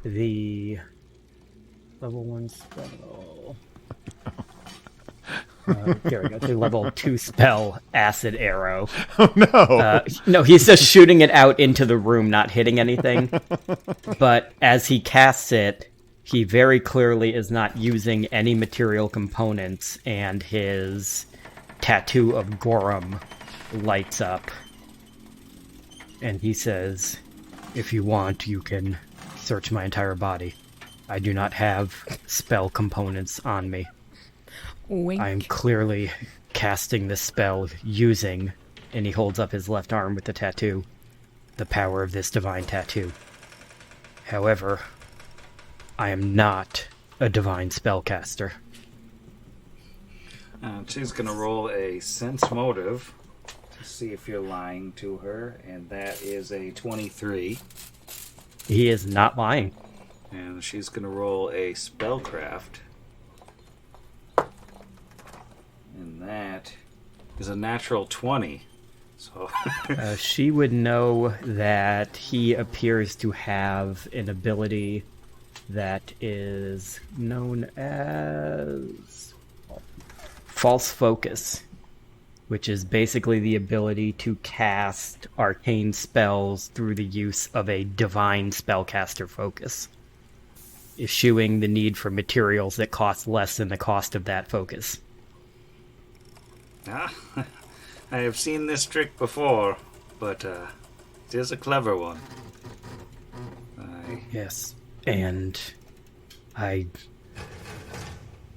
the level 1 spell. There we go. The level 2 spell, Acid Arrow. Oh no! No, he's just shooting it out into the room, not hitting anything. But as he casts it, he very clearly is not using any material components, and his tattoo of Gorum lights up. And he says, "If you want, you can search my entire body. I do not have spell components on me. Wink. I am clearly casting this spell using," and he holds up his left arm with the tattoo, "the power of this divine tattoo. However, I am not a divine spellcaster." She's going to roll a sense motive to see if you're lying to her, and that is a 23. He is not lying. And she's going to roll a spellcraft, and that is a natural 20. So She would know that he appears to have an ability that is known as False Focus, which is basically the ability to cast arcane spells through the use of a divine spellcaster focus, eschewing the need for materials that cost less than the cost of that focus. I have seen this trick before, but it is a clever one. Yes, and I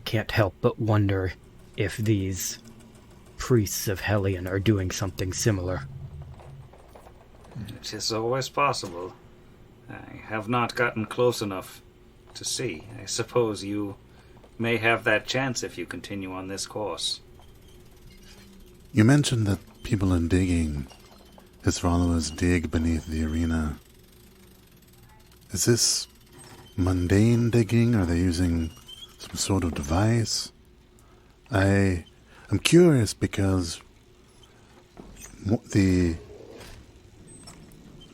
can't help but wonder if these priests of Hellion are doing something similar. It is always possible. I have not gotten close enough to see. I suppose you may have that chance if you continue on this course. You mentioned that people in digging, his followers dig beneath the arena. Is this mundane digging? Are they using some sort of device? I'm curious because The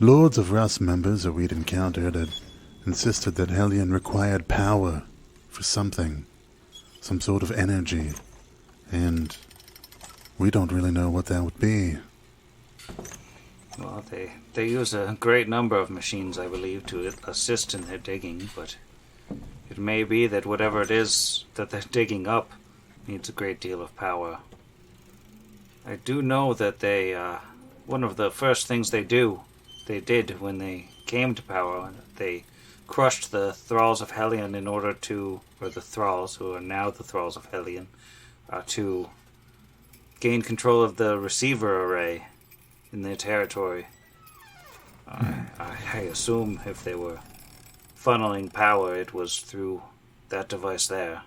Lords of Rust members that we'd encountered had insisted that Hellion required power for something, some sort of energy, and we don't really know what that would be. Well, they use a great number of machines, I believe, to assist in their digging, but it may be that whatever it is that they're digging up needs a great deal of power. I do know that they, one of the first things they did when they came to power, they crushed the Thralls of Hellion in order to, or the Thralls, who are now the Thralls of Hellion, to gain control of the receiver array in their territory. I assume if they were funneling power, it was through that device there.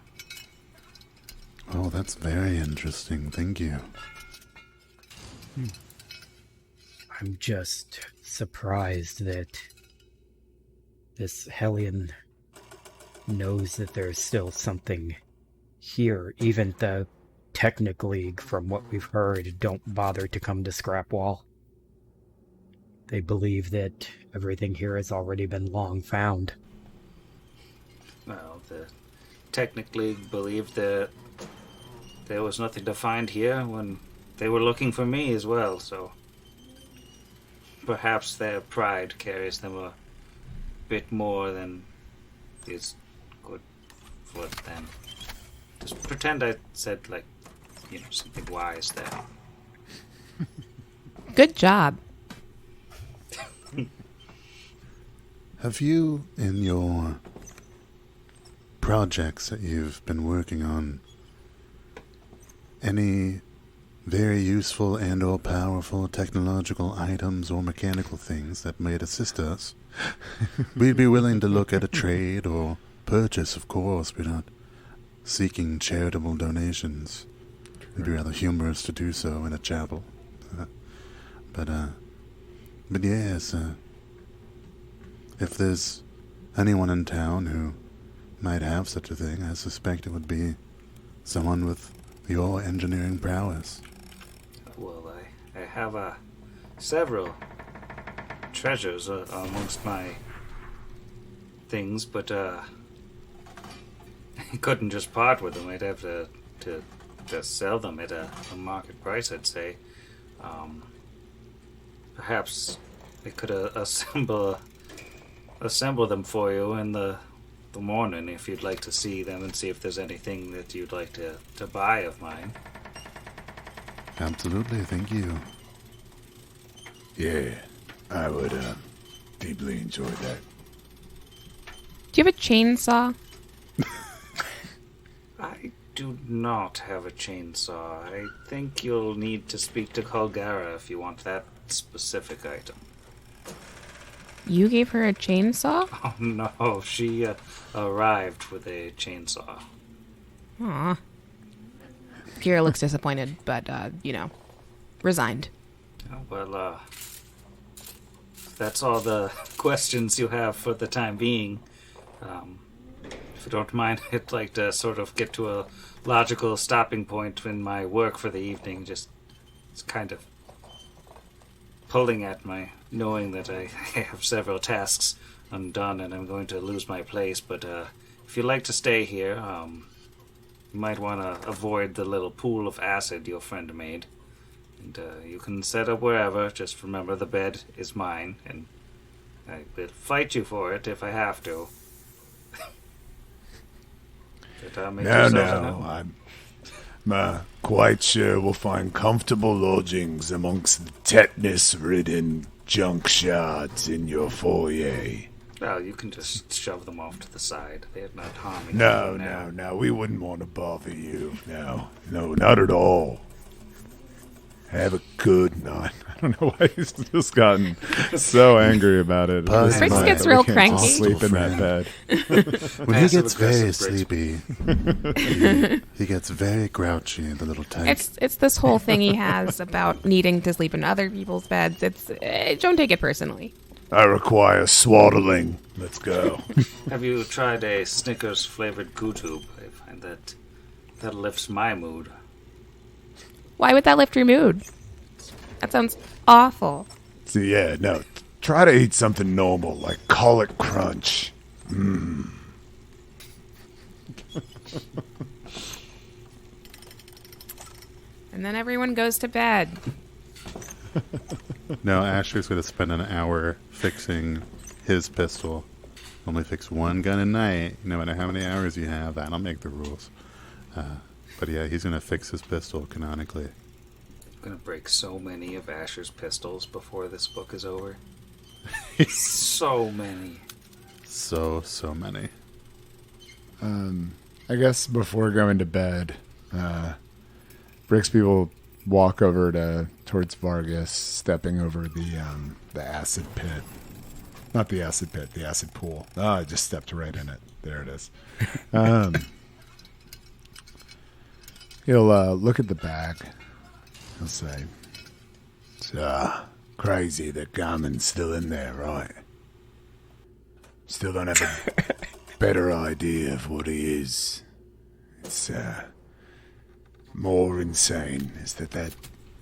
Oh, that's very interesting. Thank you. I'm just surprised that this Hellion knows that there's still something here. Even the Technic League, from what we've heard, don't bother to come to Scrapwall. They believe that everything here has already been long found. Well, the Technic League believed that there was nothing to find here when they were looking for me as well, so perhaps their pride carries them a bit more than is good for them. Just pretend I said, something wise there. Good job. Have you, in your projects that you've been working on, any very useful and or powerful technological items or mechanical things that might assist us? We'd be willing to look at a trade or purchase, of course. We're not seeking charitable donations. It'd be rather humorous to do so in a chapel. But yes, if there's anyone in town who might have such a thing, I suspect it would be someone with your engineering prowess. Well, I have several treasures amongst my things, but I couldn't just part with them. I'd have to sell them at a market price, I'd say. Perhaps I could assemble them for you in the morning if you'd like to see them and see if there's anything that you'd like to buy of mine. Absolutely, thank you. Yeah, I would deeply enjoy that. Do you have a chainsaw? I do not have a chainsaw. I think you'll need to speak to Colgara if you want that specific item. You gave her a chainsaw? Oh no, she arrived with a chainsaw. Aw. Kira looks disappointed, but, resigned. Well, that's all the questions you have for the time being. If you don't mind, I'd like to sort of get to a logical stopping point in my work for the evening. Just, it's kind of pulling at my knowing that I have several tasks undone and I'm going to lose my place. But if you'd like to stay here, you might want to avoid the little pool of acid your friend made. And you can set up wherever. Just remember the bed is mine, and I will fight you for it if I have to. No, I'm quite sure we'll find comfortable lodgings amongst the tetanus-ridden junk shards in your foyer. Well, you can just shove them off to the side. They're not harming you. No, we wouldn't want to bother you. No, not at all. Have a good night. I don't know why he's just gotten so angry about it. Fritz gets real cranky. Sleep in that bed. When he gets very sleepy, he gets very grouchy, the little tyke. It's this whole thing he has about needing to sleep in other people's beds. Don't take it personally. I require swaddling. Let's go. Have you tried a Snickers flavored goo tube? I find that lifts my mood. Why would that lift your mood? That sounds awful. So yeah, no. Try to eat something normal, like call it crunch. And then everyone goes to bed. No, Asher's going to spend an hour fixing his pistol. Only fix one gun a night, no matter how many hours you have. I don't make the rules. But yeah, he's going to fix his pistol canonically. I'm going to break so many of Asher's pistols before this book is over. So many. So many. I guess before going to bed, Brixby will walk over towards Vargas, stepping over the acid pit. Not the acid pit, the acid pool. Oh, I just stepped right in it. There it is. He'll look at the bag. He'll say, "It's crazy that Garmin's still in there, right? Still don't have a better idea of what he is. It's more insane is that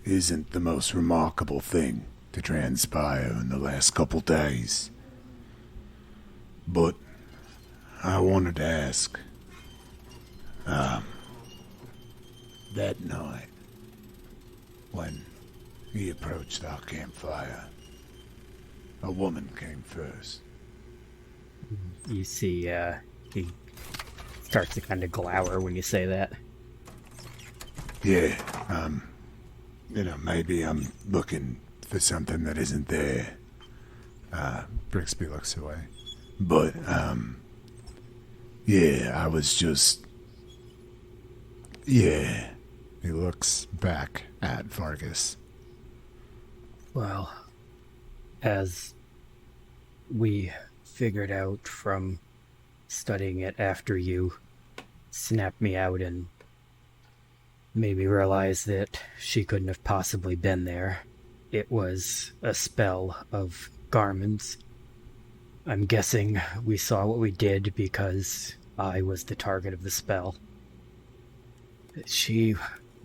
isn't the most remarkable thing to transpire in the last couple days. But I wanted to ask, that night when he approached our campfire, a woman came first. You see, he starts to kind of glower when you say that. Yeah, maybe I'm looking for something that isn't there." Brixby looks away. "But, yeah, I was just... Yeah." He looks back at Vargas. Well, as we figured out from studying it after you snapped me out and made me realize that she couldn't have possibly been there, it was a spell of Garmin's. I'm guessing we saw what we did because I was the target of the spell.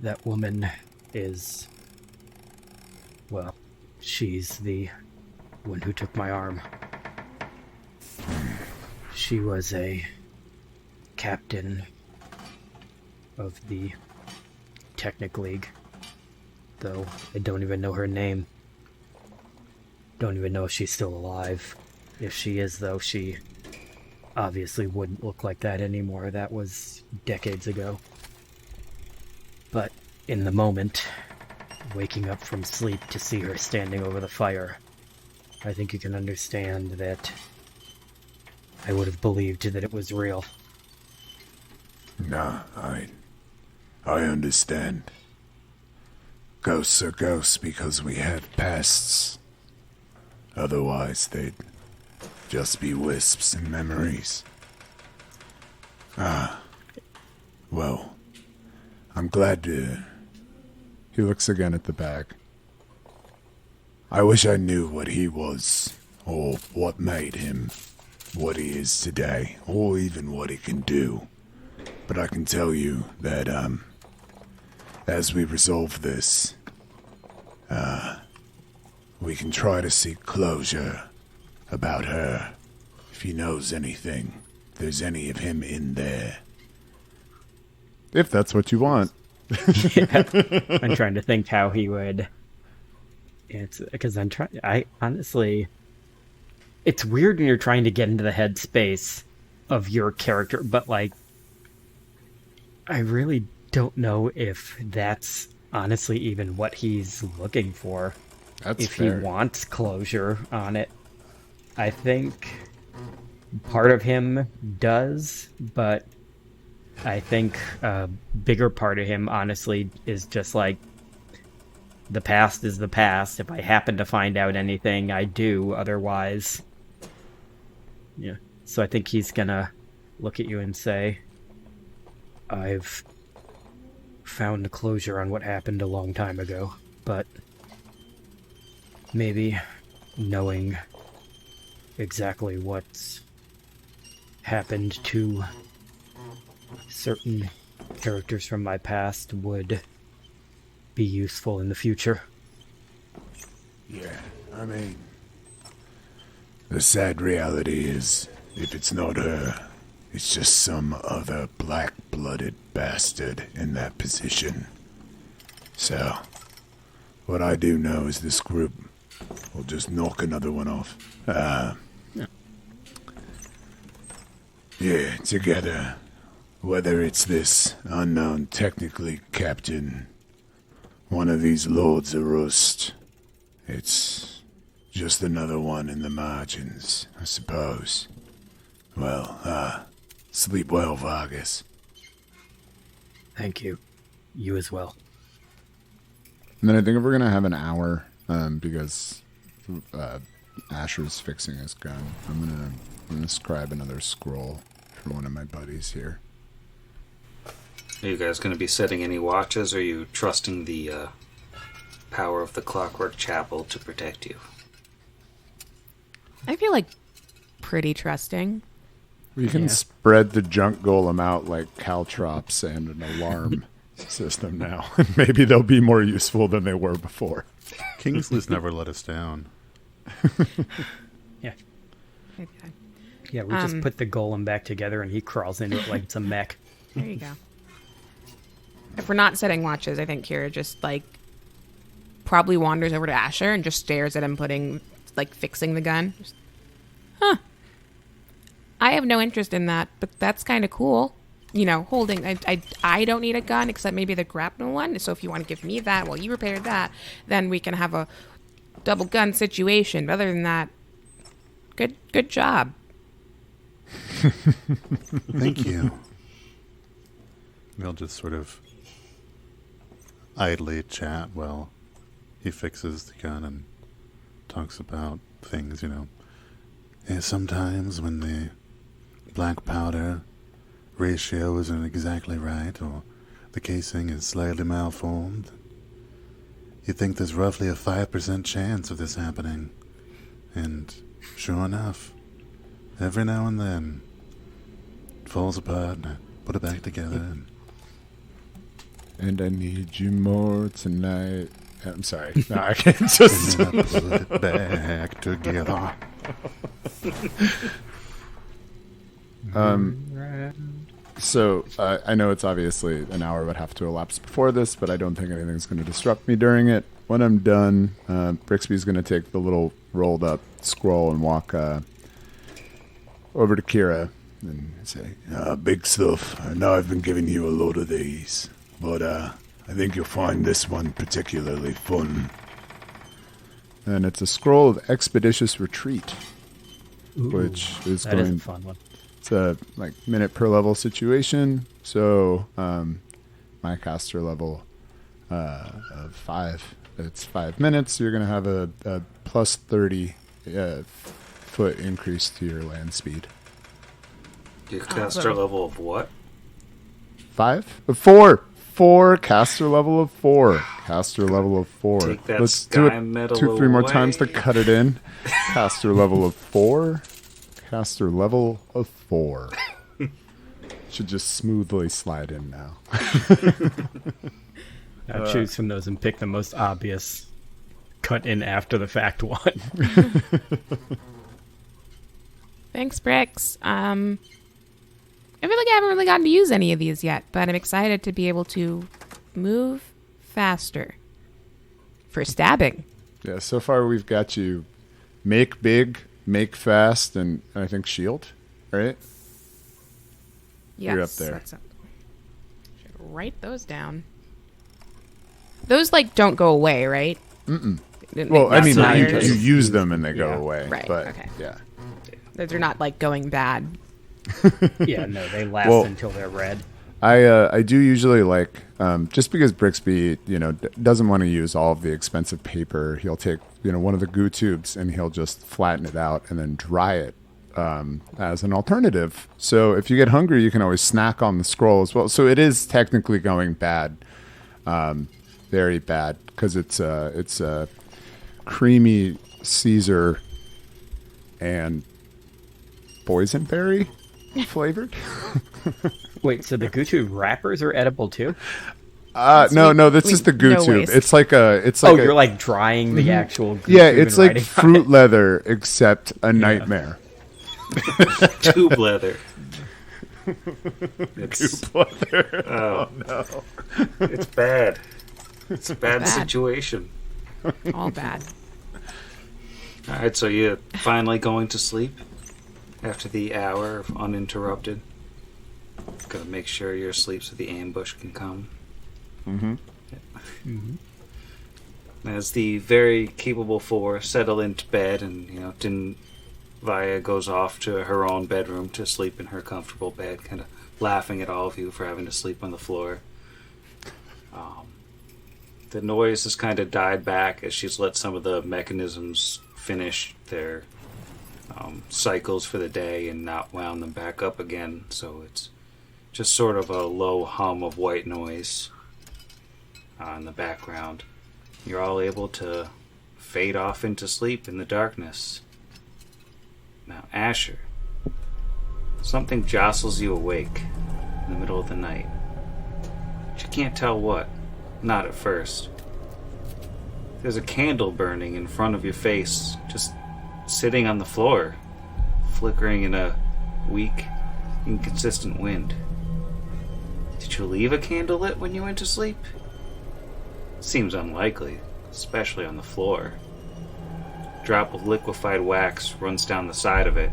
That woman is... Well, she's the one who took my arm. She was a captain of the Technic League, though I don't even know her name. Don't even know if she's still alive. If she is, though, she obviously wouldn't look like that anymore. That was decades ago. But in the moment, waking up from sleep to see her standing over the fire, I think you can understand that I would have believed that it was real. Nah, I understand. Ghosts are ghosts because we had pasts. Otherwise, they'd just be wisps and memories. Well, I'm glad to... He looks again at the bag. I wish I knew what he was, or what made him what he is today, or even what he can do. But I can tell you that, as we resolve this, we can try to seek closure about her. If he knows anything, if there's any of him in there. If that's what you want. Yeah. I'm trying to think how he would... It's because I honestly... It's weird when you're trying to get into the headspace of your character, but, like, I really don't know if that's honestly even what he's looking for. That's if fair. he wants closure on it. I think part of him does, but I think a bigger part of him, honestly, is just like, the past is the past. If I happen to find out anything, I do. Otherwise... Yeah. So I think he's gonna look at you and say, I've found closure on what happened a long time ago, but maybe knowing exactly what's happened to certain characters from my past would be useful in the future. Yeah, I mean, the sad reality is, if it's not her, it's just some other black-blooded bastard in that position. So, what I do know is this group will just knock another one off. Yeah, together. Whether it's this unknown, technically captain, one of these lords of rust, it's just another one in the margins, I suppose. Well, sleep well, Vargas. Thank you. You as well. And then I think if we're gonna have an hour, because Asher's fixing his gun, I'm gonna scribe another scroll for one of my buddies here. Are you guys going to be setting any watches, or are you trusting the power of the Clockwork Chapel to protect you? I feel like pretty trusting. We can spread the junk golem out like caltrops and an alarm system now. Maybe they'll be more useful than they were before. Kingsley's never let us down. Yeah. Okay. Yeah, we just put the golem back together and he crawls into it like it's a mech. There you go. If we're not setting watches, I think Kira just probably wanders over to Asher and just stares at him fixing the gun. Just, I have no interest in that, but that's kind of cool. Holding. I don't need a gun except maybe the grapnel one. So if you want to give me that while you repair that, then we can have a double gun situation. But other than that, good job. Thank you. We'll just sort of idly chat while he fixes the gun and talks about things, And sometimes when the black powder ratio isn't exactly right, or the casing is slightly malformed, you think there's roughly a 5% chance of this happening. And sure enough, every now and then, it falls apart and I put it back together. And I need you more tonight. I'm sorry. No, I can't just... And I put it back together. So, I know it's obviously an hour would have to elapse before this, but I don't think anything's going to disrupt me during it. When I'm done, Brixby's going to take the little rolled up scroll and walk over to Kira and say, Big stuff. I know I've been giving you a load of these, but I think you'll find this one particularly fun. And it's a scroll of expeditious retreat, which is that is a fun one. It's a minute per level situation. So my caster level of 5. It's 5 minutes. You're gonna have a plus 30 foot increase to your land speed. Your caster level of what? 5? 4. 4. Caster level of 4. Caster level of 4. Take that Let's do sky it metal 2-3 more away. times to cut it in. Caster level of 4. Caster level of 4. Should just smoothly slide in now. Now choose from those and pick the most obvious cut in after the fact one. Thanks, Brix. I feel like I haven't really gotten to use any of these yet, but I'm excited to be able to move faster for stabbing. Yeah, so far we've got you make big, make fast, and I think shield, right? Yes, You're up there. should write those down. Those don't go away, right? Well, I mean, Not you use them and they go Yeah. away. Right, But, okay. yeah. They're not going bad. Yeah, no, they last Well- until they're red. I do usually just because Brixby, doesn't want to use all of the expensive paper, he'll take, one of the goo tubes and he'll just flatten it out and then dry it as an alternative. So if you get hungry, you can always snack on the scroll as well. So it is technically going bad, very bad, because it's a creamy Caesar and boysenberry flavored. Wait, so the Gutu wrappers are edible too? No, this is the goo no tube. waste. It's like a. You're like drying the actual. Goo Yeah, tube it's and like writing on fruit leather except a nightmare. Tube leather. Goop leather. Oh no, it's bad. It's a bad situation. All bad. All right, so you're finally going to sleep after the hour of uninterrupted. Gotta make sure you're asleep so the ambush can come. As the very capable four settle into bed, and Via goes off to her own bedroom to sleep in her comfortable bed, kind of laughing at all of you for having to sleep on the floor. The noise has kind of died back as she's let some of the mechanisms finish their cycles for the day and not wound them back up again, so it's just sort of a low hum of white noise in the background. You're all able to fade off into sleep in the darkness. Now, Asher, something jostles you awake in the middle of the night. But you can't tell what. Not at first. There's a candle burning in front of your face, just sitting on the floor, flickering in a weak, inconsistent wind. Did you leave a candle lit when you went to sleep? Seems unlikely, especially on the floor. A drop of liquefied wax runs down the side of it,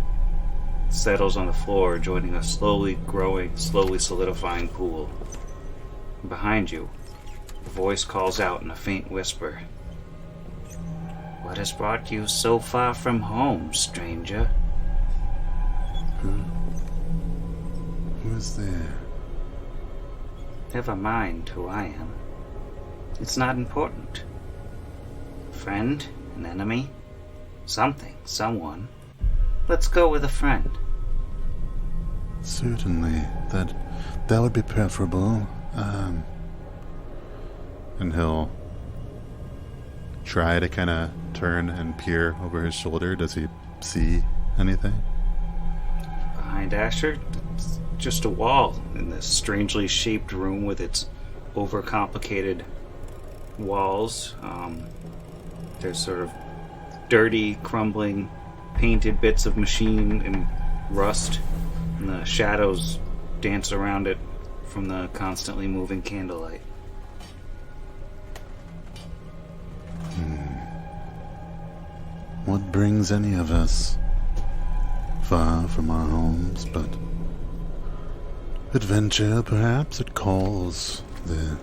settles on the floor, joining a slowly growing, slowly solidifying pool. And behind you, a voice calls out in a faint whisper. What has brought you so far from home, stranger? Who is there? Never mind who I am. It's not important. Friend? An enemy? Something, someone. Let's go with a friend. Certainly. That would be preferable. And he'll try to kind of turn and peer over his shoulder. Does he see anything? Behind Asher, it's just a wall in this strangely shaped room with its overcomplicated walls. There's sort of dirty, crumbling, painted bits of machine and rust, and the shadows dance around it from the constantly moving candlelight. What brings any of us far from our homes but adventure, perhaps? It calls the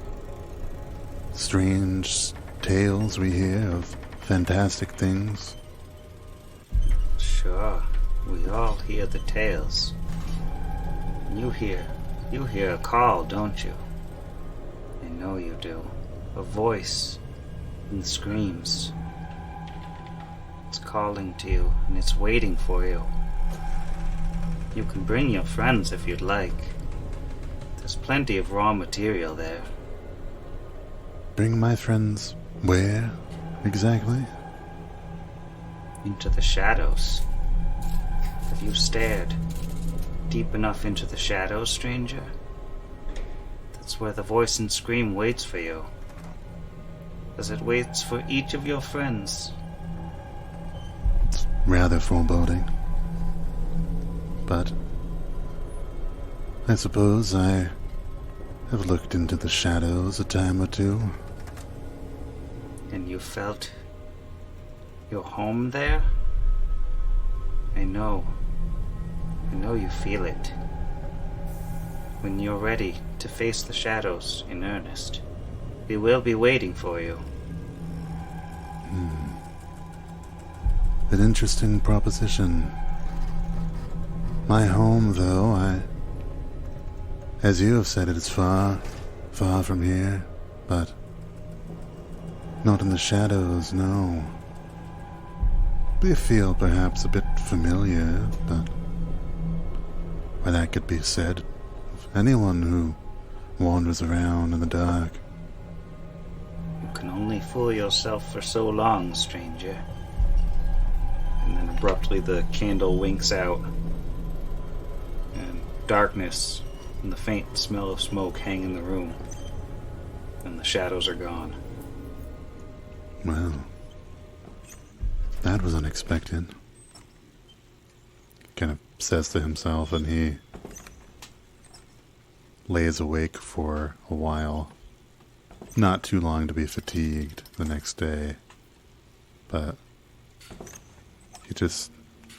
strange tales we hear of fantastic things. Sure, we all hear the tales. You hear a call, don't you? I know you do. A voice and screams. It's calling to you, and it's waiting for you. You can bring your friends if you'd like. There's plenty of raw material there. Bring my friends where, exactly? Into the shadows. Have you stared deep enough into the shadows, stranger? That's where the voice and scream waits for you. As it waits for each of your friends. It's rather foreboding. But I suppose I have looked into the shadows a time or two. And you felt your home there? I know you feel it. When you're ready to face the shadows in earnest, we will be waiting for you. An interesting proposition. My home, though, as you have said, it is far, far from here, but not in the shadows, no. They feel perhaps a bit familiar, but well, that could be said of anyone who wanders around in the dark. You can only fool yourself for so long, stranger. And then abruptly the candle winks out, and darkness and the faint smell of smoke hang in the room. and the shadows are gone. Well, that was unexpected. Kind of says to himself, and he lays awake for a while. Not too long to be fatigued the next day, but he just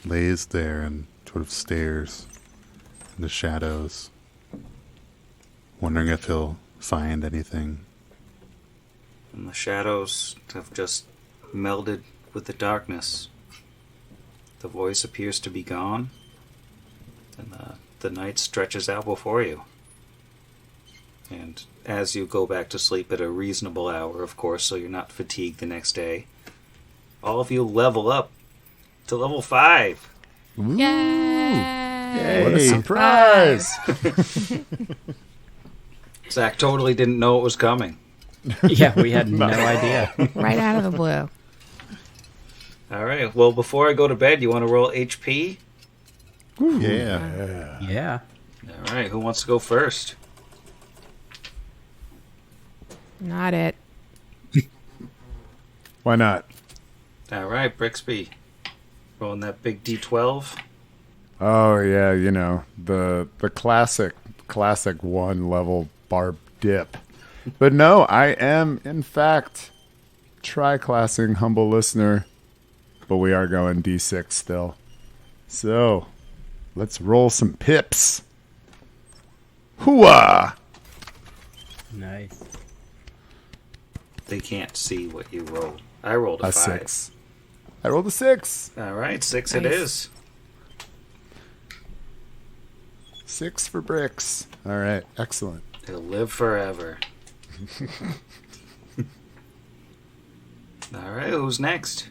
lays there and sort of stares in the shadows, wondering if he'll find anything. And the shadows have just melded with the darkness. The voice appears to be gone, and the night stretches out before you. And as you go back to sleep at a reasonable hour, of course, so you're not fatigued the next day, all of you level up to level 5. Ooh. Yay! What a surprise! Zach totally didn't know it was coming. Yeah, we had no idea. Right out of the blue. All right, well, before I go to bed, you want to roll HP? Yeah. Yeah. All right, who wants to go first? Not it. Why not? All right, Brixby. Rolling that big D12. Oh yeah, you know, the classic 1 level barb dip. But no, I am in fact tri-classing humble listener, but we are going D6 still. So let's roll some pips. Hooah! Nice. They can't see what you rolled. I rolled a 5. 6. I rolled a 6. All right, 6 it Nice. is. 6 for bricks. All right, excellent. He'll live forever. All right, who's next?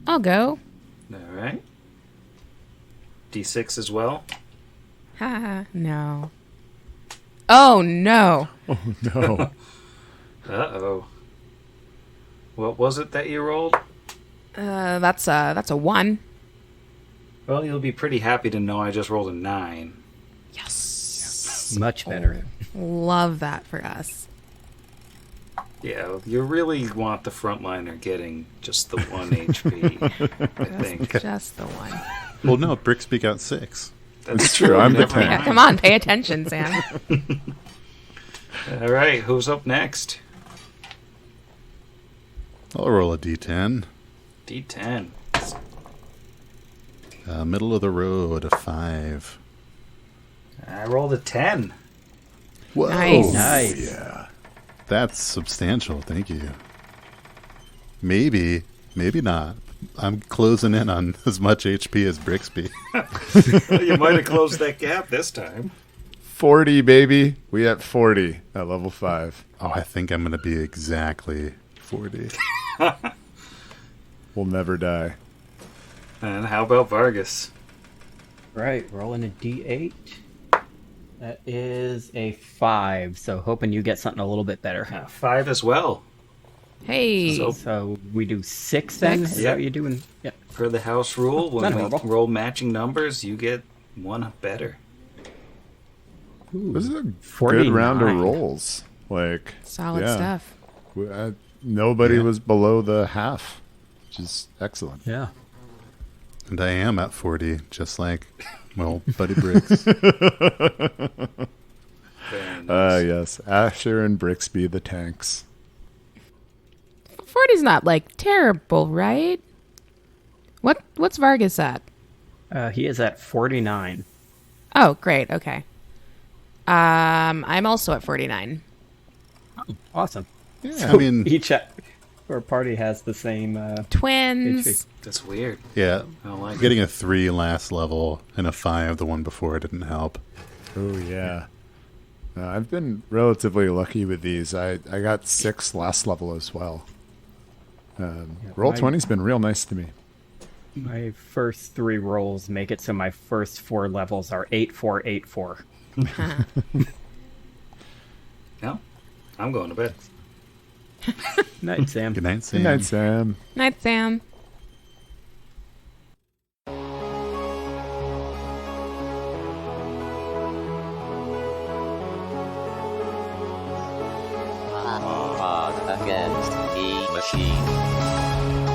I'll go. All right. D6 as well. Ha, no. Oh, no. No. Uh-oh. What was it that you rolled? That's a 1. Well, you'll be pretty happy to know I just rolled a 9. Yes. Much better. Love that for us. Yeah, you really want the frontliner getting just the 1 HP, I think. Just the 1. Well, no, Brixby got 6. That's true, I'm the never 10. Yeah, mind. come on, pay attention, Sam. All right, who's up next? I'll roll a D10. D10. Middle of the road, a 5. I rolled a 10. Whoa. Nice. Nice. Yeah. That's substantial, thank you. Maybe not. I'm closing in on as much HP as Brixby. You might have closed that gap this time. 40, baby. We at 40 at level 5. Oh, I think I'm going to be exactly 40. We'll never die. And how about Vargas? Right, rolling a D8. That is a 5, so hoping you get something a little bit better. 5 as well. Hey. So we do 6 then? Is Yeah. that what you're doing? Yeah. For the house rule, when Not we horrible. roll matching numbers, you get 1 better. This is a good 49. round of rolls. Like Solid yeah. stuff. Nobody Yeah. was below the half, which is excellent. Yeah. And I am at 40, just like, well, Buddy Briggs. Very nice. Yes, Asher and Brixby, the tanks. 40's not, like, terrible, right? What's Vargas at? He is at 49. Oh, great. Okay. I'm also at 49. Awesome. Yeah, I mean, Each our party has the same Twins. HP. That's weird. yeah, I don't like getting a 3 last level and a 5 the one before didn't help. Oh yeah. I've been relatively lucky with these. I got 6 last level as well. Roll my- 20's been real nice to me. My first 3 rolls make it so my first 4 levels are 8, 4, 8, 4. No, I'm going to bed. Night, Sam. Good night, Sam. Good night, Sam. Night, Sam. Against the machine.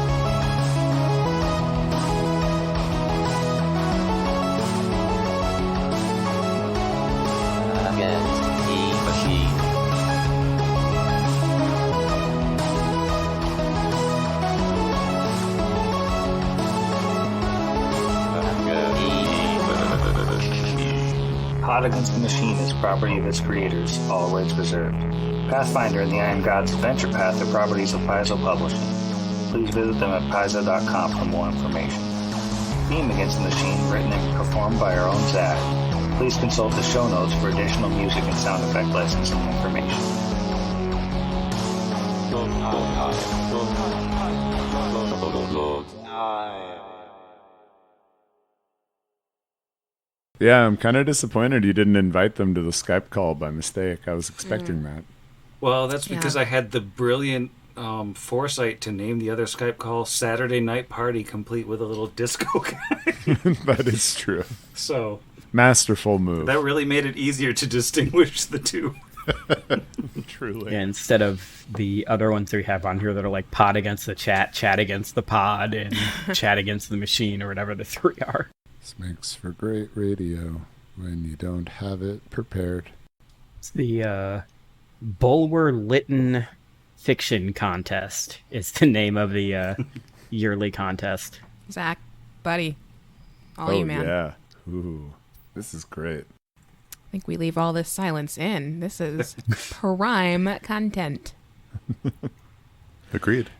Against the machine. Pod Against the Machine is property of its creators, all rights reserved. Pathfinder and the Iron Gods Adventure Path are properties of Paizo Publishing. Please visit them at paizo.com for more information. Theme Against the Machine, written and performed by our own Zach. Please consult the show notes for additional music and sound effect licensing information. Yeah, I'm kind of disappointed you didn't invite them to the Skype call by mistake. I was expecting that. Well, that's because Yeah. I had the brilliant foresight to name the other Skype call Saturday Night Party, complete with a little disco guy. That is true. So Masterful move. that really made it easier to distinguish the two. Truly. Yeah, instead of the other ones we have on here that are like pod against the chat, chat against the pod, and chat against the machine, or whatever the three are. This makes for great radio when you don't have it prepared. It's the Bulwer Lytton Fiction Contest is the name of the yearly contest. Zach, buddy, all you, man. Yeah. Ooh, this is great. I think we leave all this silence in. This is prime content. Agreed.